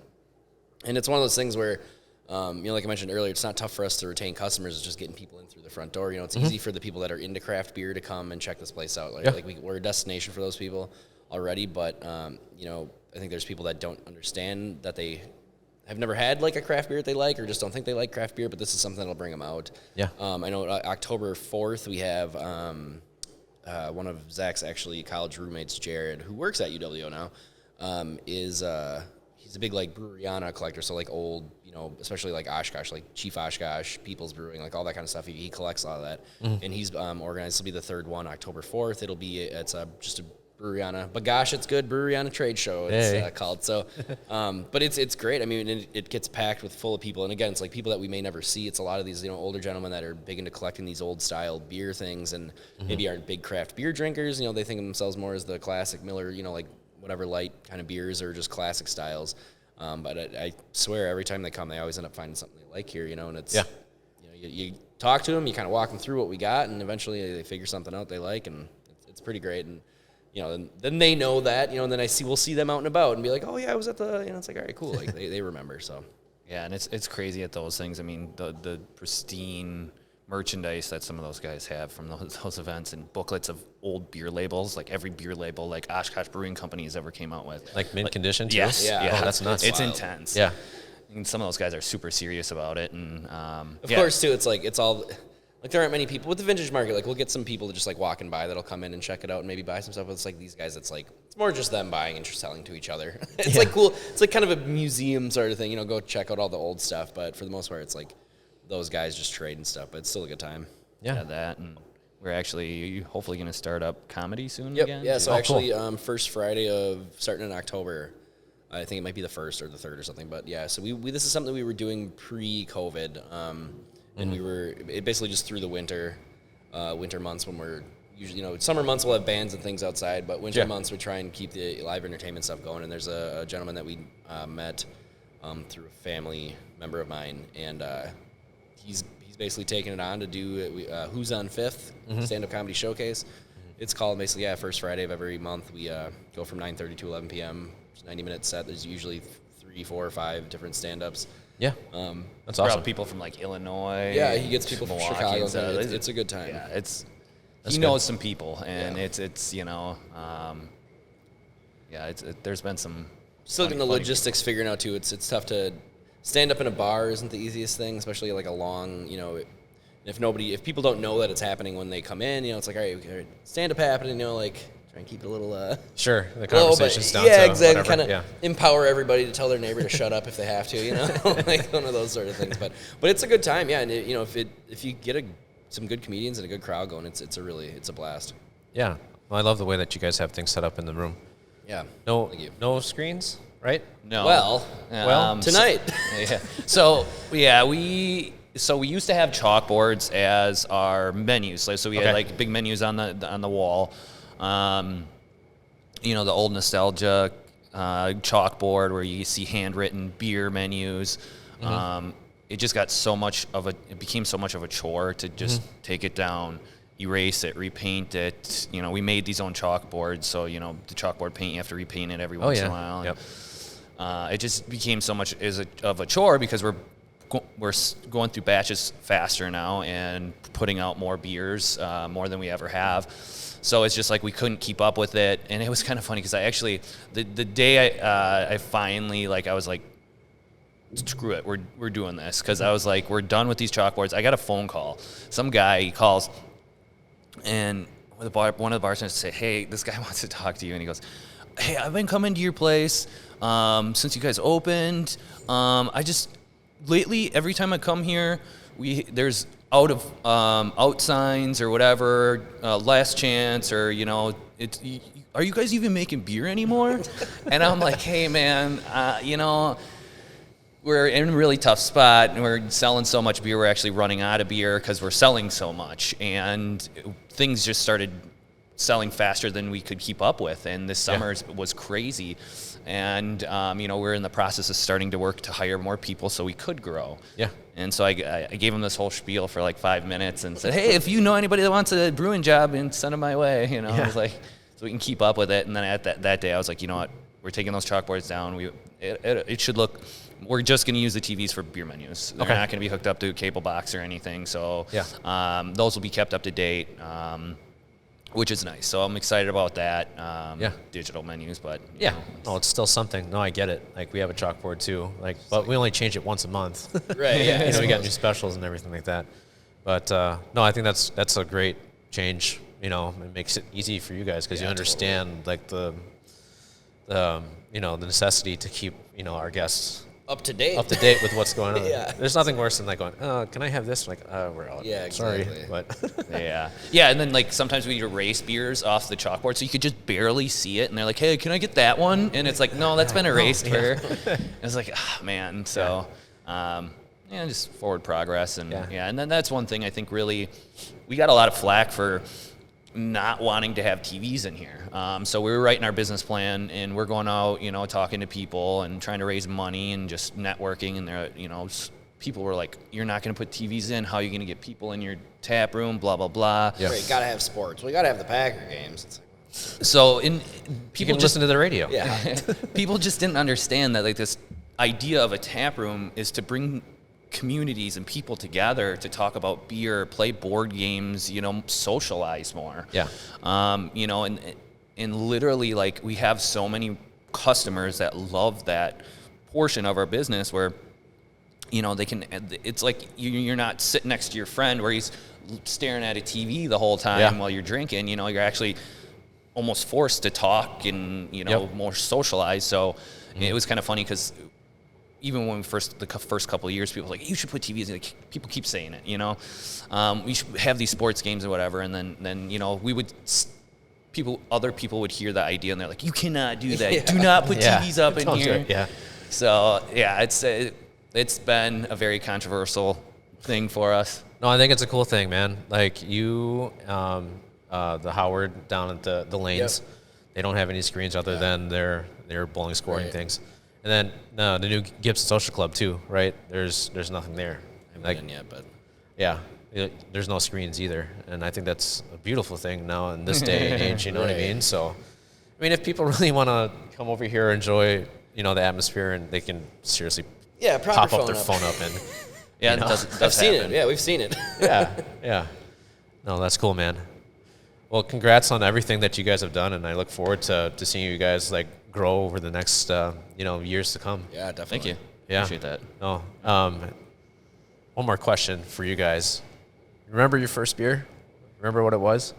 And it's one of those things where, like I mentioned earlier, it's not tough for us to retain customers. It's just getting people in through the front door. It's easy for the people that are into craft beer to come and check this place out. We're a destination for those people already, but I think there's people that don't understand that they have never had a craft beer that they like or just don't think they like craft beer, but this is something that'll bring them out. Yeah. I know October 4th we have one of Zach's actually college roommates, Jared, who works at UWO now, he's a big Breweriana collector, so old, especially Oshkosh, Chief Oshkosh, People's Brewing, all that kind of stuff. He collects a lot of that, and he's organized. This will be the third one, October 4th. It's just a Breweriana, but gosh, it's good Breweriana trade show. It's called so, but it's great. I mean, it gets packed with full of people, and again, it's people that we may never see. It's a lot of these older gentlemen that are big into collecting these old style beer things, and maybe aren't big craft beer drinkers. They think of themselves more as the classic Miller, whatever light kind of beers or just classic styles. But I swear every time they come, they always end up finding something they like here. And it's you talk to them, you kind of walk them through what we got, and eventually they figure something out they like, and it's pretty great. And then they know that, and then we'll see them out and about and be like, oh yeah, I was at the, it's all right, cool. They remember. So yeah, and it's crazy at those things. I mean, the pristine merchandise that some of those guys have from those events, and booklets of old beer labels, every beer label Oshkosh Brewing Company has ever came out with. Mint condition too? Yes. Yeah. Oh, that's nuts. It's wild. intense. Yeah. And some of those guys are super serious about it. And of course too, it's all there aren't many people with the vintage market. We'll get some people that just walking by that'll come in and check it out and maybe buy some stuff. But it's these guys. It's more just them buying and selling to each other. It's cool. It's kind of a museum sort of thing. Go check out all the old stuff. But for the most part, it's those guys just trade and stuff. But it's still a good time. Yeah, that. And we're actually hopefully going to start up comedy soon Yep. again. Yeah. So Oh, actually, cool. first Friday of starting in October. I think it might be the 1st or the 3rd or something. But yeah, so we this is something we were doing pre-COVID, and we were basically just through the winter months when we're usually, summer months we'll have bands and things outside, but winter months we try and keep the live entertainment stuff going. And there's a gentleman that we met through a family member of mine, and he's basically taking it on to do Who's on Fifth stand-up comedy showcase. It's called basically, first Friday of every month. We go from 9:30 to 11 p.m. It's a 90-minute set. There's usually 3, 4, or 5 different stand-ups. Yeah, that's awesome. People from like Illinois. Yeah, he gets people from Milwaukee Chicago. and stuff. It's a good time. Yeah, he good. knows some people, and it's there's been some. Still getting the funny logistics figuring out too. It's tough to stand up in a bar. Isn't the easiest thing, especially like a long. If people don't know that it's happening when they come in, it's like, all right, stand up happening. Like try and keep it a little. Sure, the low, conversation's down yeah, to exactly. whatever. Kind of empower everybody to tell their neighbor to shut up if they have to. Like one of those sort of things. But it's a good time, yeah. And if you get some good comedians and a good crowd going, it's a blast. Yeah, well, I love the way that you guys have things set up in the room. Yeah. No screens, right? No. Well, tonight. So we used to have chalkboards as our menus. So we had like big menus on the wall. The old nostalgia chalkboard where you see handwritten beer menus. Mm-hmm. It just got it became so much of a chore to just take it down, erase it, repaint it. We made these own chalkboards, so the chalkboard paint, you have to repaint it every once in a while. Yep. It just became so much of a chore because we're going through batches faster now and putting out more beers, more than we ever have. So it's just like we couldn't keep up with it, and it was kind of funny because I actually the day I finally I was like, screw it, we're doing this, because I was like, we're done with these chalkboards. I got a phone call. Some guy, he calls, and one of the bartenders say, hey, this guy wants to talk to you, and he goes, hey, I've been coming to your place since you guys opened. Lately, every time I come here, there's out signs or whatever, last chance, or are you guys even making beer anymore? And I'm like, hey man, we're in a really tough spot, and we're selling so much beer, we're actually running out of beer because we're selling so much, and things just started selling faster than we could keep up with, and this summer was crazy. And we're in the process of starting to work to hire more people so we could grow. Yeah. And so I gave him this whole spiel for like 5 minutes and said, hey, if you know anybody that wants a brewing job, and send them my way. I was like, so we can keep up with it. And then at that day, I was like, you know what? We're taking those chalkboards down. It should look. We're just going to use the TVs for beer menus. They're not going to be hooked up to a cable box or anything. So those will be kept up to date. Which is nice. So I'm excited about that. Digital menus, but it's still something. No, I get it. Like we have a chalkboard too. But we only change it once a month. Right. Yeah. We got new specials and everything like that. But no, I think that's a great change. It makes it easy for you guys because you understand the necessity to keep our guests up to date with what's going on. There's nothing worse than going, oh, can I have this? We're out. Yeah, exactly. Sorry, but and then sometimes we erase beers off the chalkboard so you could just barely see it, and they're like, hey, can I get that one? And it's like, no, that's been erased for. It's like, man. So just forward progress, and and then that's one thing I think really we got a lot of flack for not wanting to have TVs in here. So we were writing our business plan, and we're going out, talking to people and trying to raise money and just networking. And they're, people were like, "You're not going to put TVs in. How are you going to get people in your tap room? Blah blah blah." Yeah. Right, you got to have sports. We got to have the Packer games. It's like, so people just listen to the radio. Yeah. People just didn't understand that this idea of a tap room is to bring communities and people together to talk about beer, play board games, socialize more. Yeah. And literally we have so many customers that love that portion of our business where, they can, it's like you're not sitting next to your friend where he's staring at a TV the whole time while you're drinking, you're actually almost forced to talk and, more socialize. So it was kind of funny because even when the first couple of years, people were like, you should put TVs in. People keep saying it, we should have these sports games or whatever. And then we would, other people would hear the idea and they're like, you cannot do that. Do not put TVs up in here. Right. Yeah. So it's been a very controversial thing for us. No, I think it's a cool thing, man. Like you, the Howard down at the lanes, they don't have any screens other than their bowling scoring things. And then the new Gibson Social Club too, right? There's nothing there. I haven't been yet, but there's no screens either, and I think that's a beautiful thing now in this day and age. You know what I mean? So, I mean, if people really want to come over here, enjoy, the atmosphere, and they can seriously pop up their phone up and it does I've seen happen. it. Yeah, we've seen it. yeah. No, that's cool, man. Well, congrats on everything that you guys have done, and I look forward to seeing you guys grow over the next years to come. Yeah, definitely. Thank you. Yeah. Appreciate that. No. One more question for you guys. Remember your first beer? Remember what it was?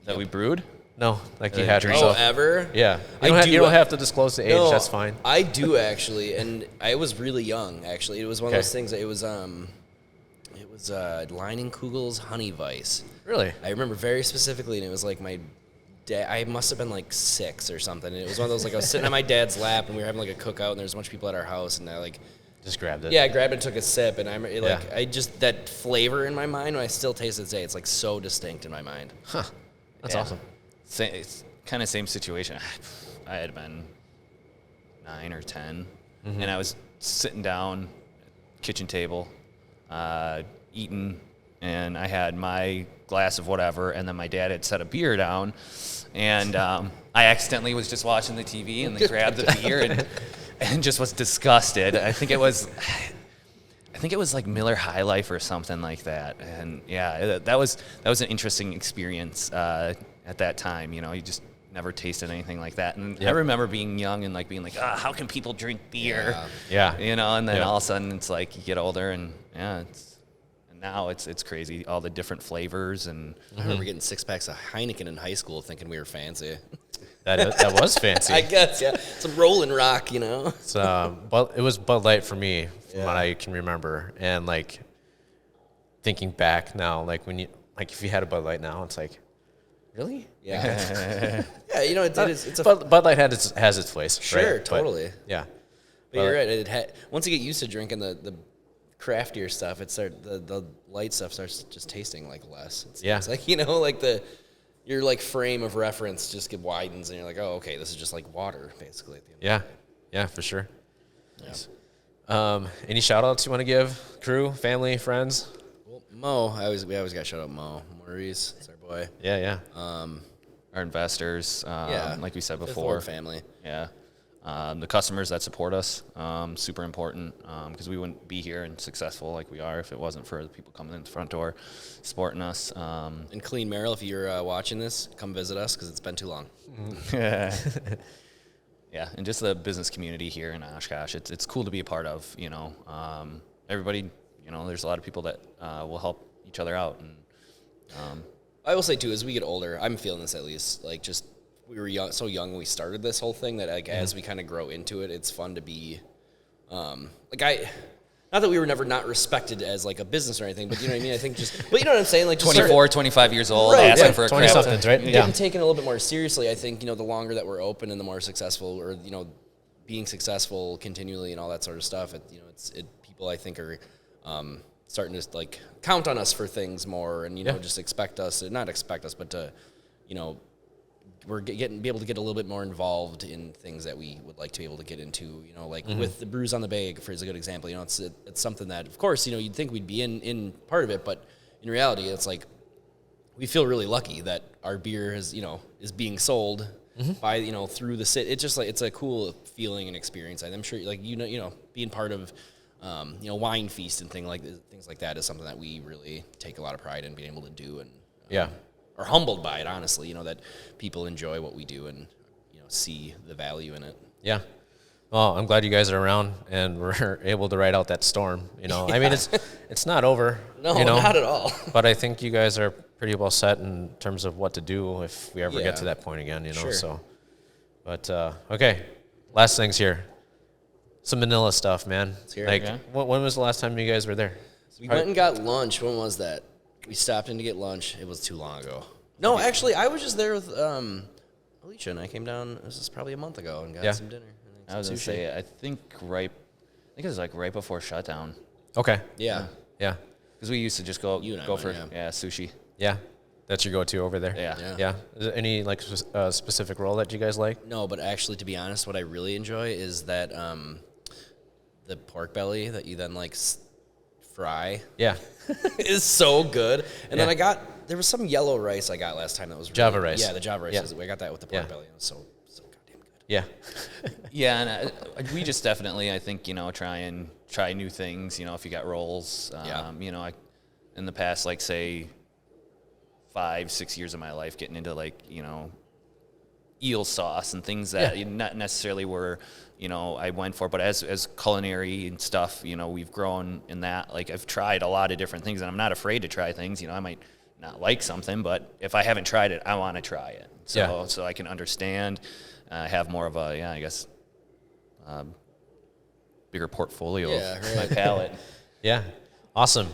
That we brewed? No, you had Oh, yourself. ever? Yeah. I You don't have to disclose the age. No, That's fine. I do actually, and I was really young actually. It was one of those things. It was Leinenkugel's Honey Weiss. Really? I remember very specifically, and it was my dad. I must have been 6 or something. And it was one of those I was sitting on my dad's lap, and we were having a cookout, and there was a bunch of people at our house, and I just grabbed it. Yeah, I grabbed it and took a sip, and I just, that flavor in my mind, when I still taste it today, it's so distinct in my mind. Huh. That's awesome. It's kind of same situation. I had been 9 or 10, and I was sitting down at the kitchen table, eating, and I had my glass of whatever, and then my dad had set a beer down, and I accidentally was just watching the TV and then grabbed the beer and just was disgusted. I think it was Miller High Life or something like that, and yeah, that was an interesting experience at that time. You just never tasted anything like that, and I remember being young and being how can people drink beer? Yeah. And then all of a sudden it's you get older and now it's crazy, all the different flavors. And I remember getting 6-packs of Heineken in high school, thinking we were fancy. That was fancy. I guess, yeah. Some Rolling Rock, It's, but it was Bud Light for me, from what I can remember. And thinking back now, when you if you had a Bud Light now, it's really? Yeah. Yeah, it's a Bud Light has its place. sure, right? totally. Yeah. But you're right. Once you get used to drinking the craftier stuff, the light stuff starts just tasting less. It's your frame of reference just widens, and you're oh, okay, this is just water basically. At the end Yeah, for sure. Nice. Any shout outs you want to give? Crew, family, friends? Well, Mo, we always got to shout out Mo. Maurice, it's our boy. Yeah. our investors, like we said Fifth before. Ward family. Yeah. The customers that support us, super important, because we wouldn't be here and successful like we are if it wasn't for the people coming in the front door, supporting us. And Clean Merrill, if you're watching this, come visit us because it's been too long. Yeah, and just the business community here in Oshkosh, it's cool to be a part of. Everybody, there's a lot of people that will help each other out. And I will say too, as we get older, I'm feeling this at least. We were so young when we started this whole thing that as we kind of grow into it, it's fun to be not that we were never not respected as a business or anything, but you know what I mean? I think but you know what I'm saying? 24, 25 years old, right, asking for a 20 craft. somethings, right? Getting taken a little bit more seriously, I think, the longer that we're open and the more successful, or, being successful continually and all that sort of stuff, people I think are starting to count on us for things more and, just not expect us, but to, we're be able to get a little bit more involved in things that we would like to be able to get into, with the Brews on the Bay, for is a good example. It's something that, of course, you'd think we'd be in part of it, but in reality, it's we feel really lucky that our beer is being sold by, through the city. It's just it's a cool feeling and experience. I'm sure, being part of, Wine Feast and things like that is something that we really take a lot of pride in being able to do, and are humbled by it, honestly, that people enjoy what we do and, see the value in it. Yeah. Well, I'm glad you guys are around and we're able to ride out that storm. I mean, it's not over. No, not at all. But I think you guys are pretty well set in terms of what to do if we ever get to that point again, Sure. So, but, okay. Last things here. Some Manila stuff, man. Let's hear it. When was the last time you guys were there? We went and got lunch. When was that? We stopped in to get lunch. It was too long ago. No, actually, I was just there with Alicia, and I came down. This is probably a month ago, and got some dinner. I was gonna say, I think it was right before shutdown. Okay. Yeah. Yeah. Because we used to just go for yeah. sushi. Yeah. That's your go-to over there? Yeah. Is there any specific role that you guys like? No, but actually, to be honest, what I really enjoy is that the pork belly that you then fry. Yeah. Is so good. And then there was some yellow rice I got last time that was really, Java rice. Yeah, the Java rice. Yeah. I got that with the pork belly. It was so goddamn good. Yeah. Yeah, and we just definitely, I think, try new things. If you got rolls, in the past, like say 5-6 years of my life, getting into eel sauce and things that not necessarily were, I went for, but as culinary and stuff, we've grown in that. Like I've tried a lot of different things, and I'm not afraid to try things. I might not like something, but if I haven't tried it, I want to try it. So I can understand, have more of a, bigger portfolio of my palate. Yeah. Awesome.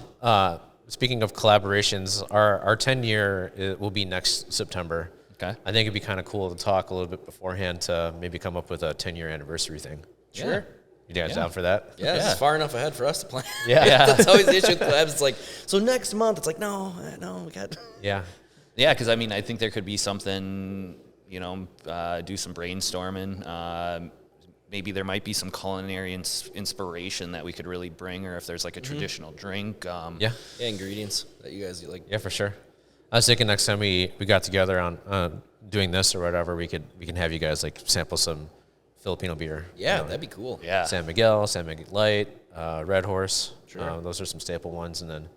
Speaking of collaborations, our 10-year will be next September. Okay. I think it'd be kind of cool to talk a little bit beforehand to maybe come up with a 10-year anniversary thing. Sure. You guys down for that? Yeah, this is far enough ahead for us to plan. Yeah. That's always the issue with collabs. It's like, so next month, it's like, no, we got. Yeah. Yeah, because I think there could be something, do some brainstorming. Maybe there might be some culinary inspiration that we could really bring, or if there's like a traditional drink. Yeah, ingredients that you guys like. Yeah, for sure. I was thinking next time we got together on doing this or whatever, we can have you guys like sample some Filipino beer. Yeah, that'd be cool. Yeah. San Miguel Light, Red Horse. Sure. Those are some staple ones, and then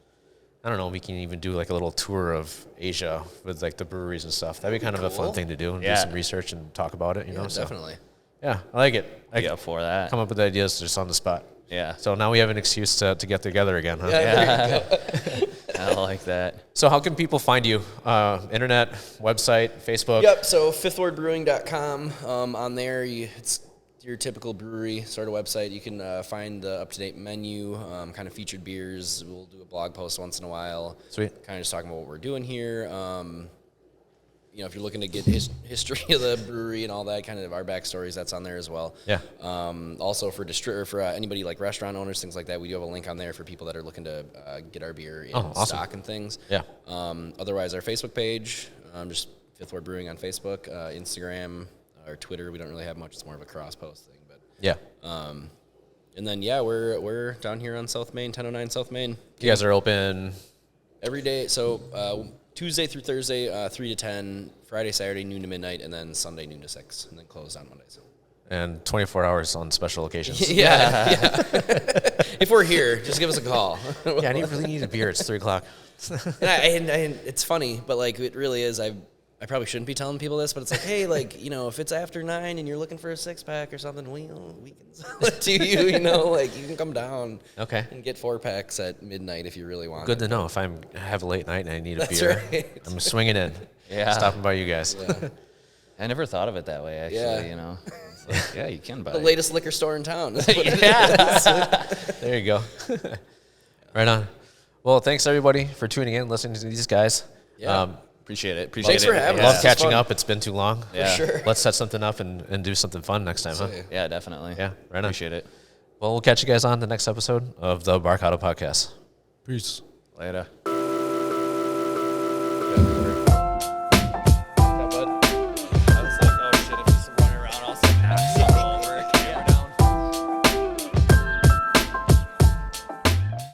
I don't know, we can even do like a little tour of Asia with like the breweries and stuff. That'd be kind of a fun thing to do and do some research and talk about it, so. Definitely. Yeah, I like it. I get up for that. Come up with ideas just on the spot. Yeah. So now we have an excuse to get together again, huh? Yeah. I like that. So how can people find you? Internet, website, Facebook? Yep, so fifthwardbrewing.com. On there, it's your typical brewery sort of website. You can find the up-to-date menu, kind of featured beers. We'll do a blog post once in a while. Sweet. Kind of just talking about what we're doing here. If you're looking to get history of the brewery and all that, kind of our backstories, that's on there as well. Yeah. Also for anybody like restaurant owners, things like that, we do have a link on there for people that are looking to get our beer in stock and things. Yeah. Otherwise, our Facebook page, just Fifth Ward Brewing on Facebook, Instagram, or Twitter. We don't really have much. It's more of a cross-post thing. But yeah. And then, we're down here on South Main, 1009 South Main. You guys are open every day. So Tuesday through Thursday, 3 to 10, Friday, Saturday, noon to midnight, and then Sunday, noon to 6, and then closed on Mondays. And 24 hours on special occasions. Yeah. If we're here, just give us a call. Yeah, I really need a beer. It's 3 o'clock. and it's funny, but like it really is. I probably shouldn't be telling people this, but it's like, hey, if it's after 9 and you're looking for a 6-pack or something, we can sell it to you. You can come down. Okay. And get 4-packs at midnight if you really want. Good to know. If I have a late night and I need a That's beer, right. I'm swinging in. Yeah. Stopping by you guys. Yeah. I never thought of it that way, actually, It's like, you can buy the latest liquor store in town. That's what There you go. Right on. Well, thanks everybody for tuning in, listening to these guys. Yeah. Appreciate it. Thanks for having us. Love This catching fun. up. It's been too long. Yeah. For sure. Let's set something up and do something fun next time, huh? Yeah, definitely. Yeah, right on. Appreciate it. Well, we'll catch you guys on the next episode of the Barkada Podcast. Peace. Later.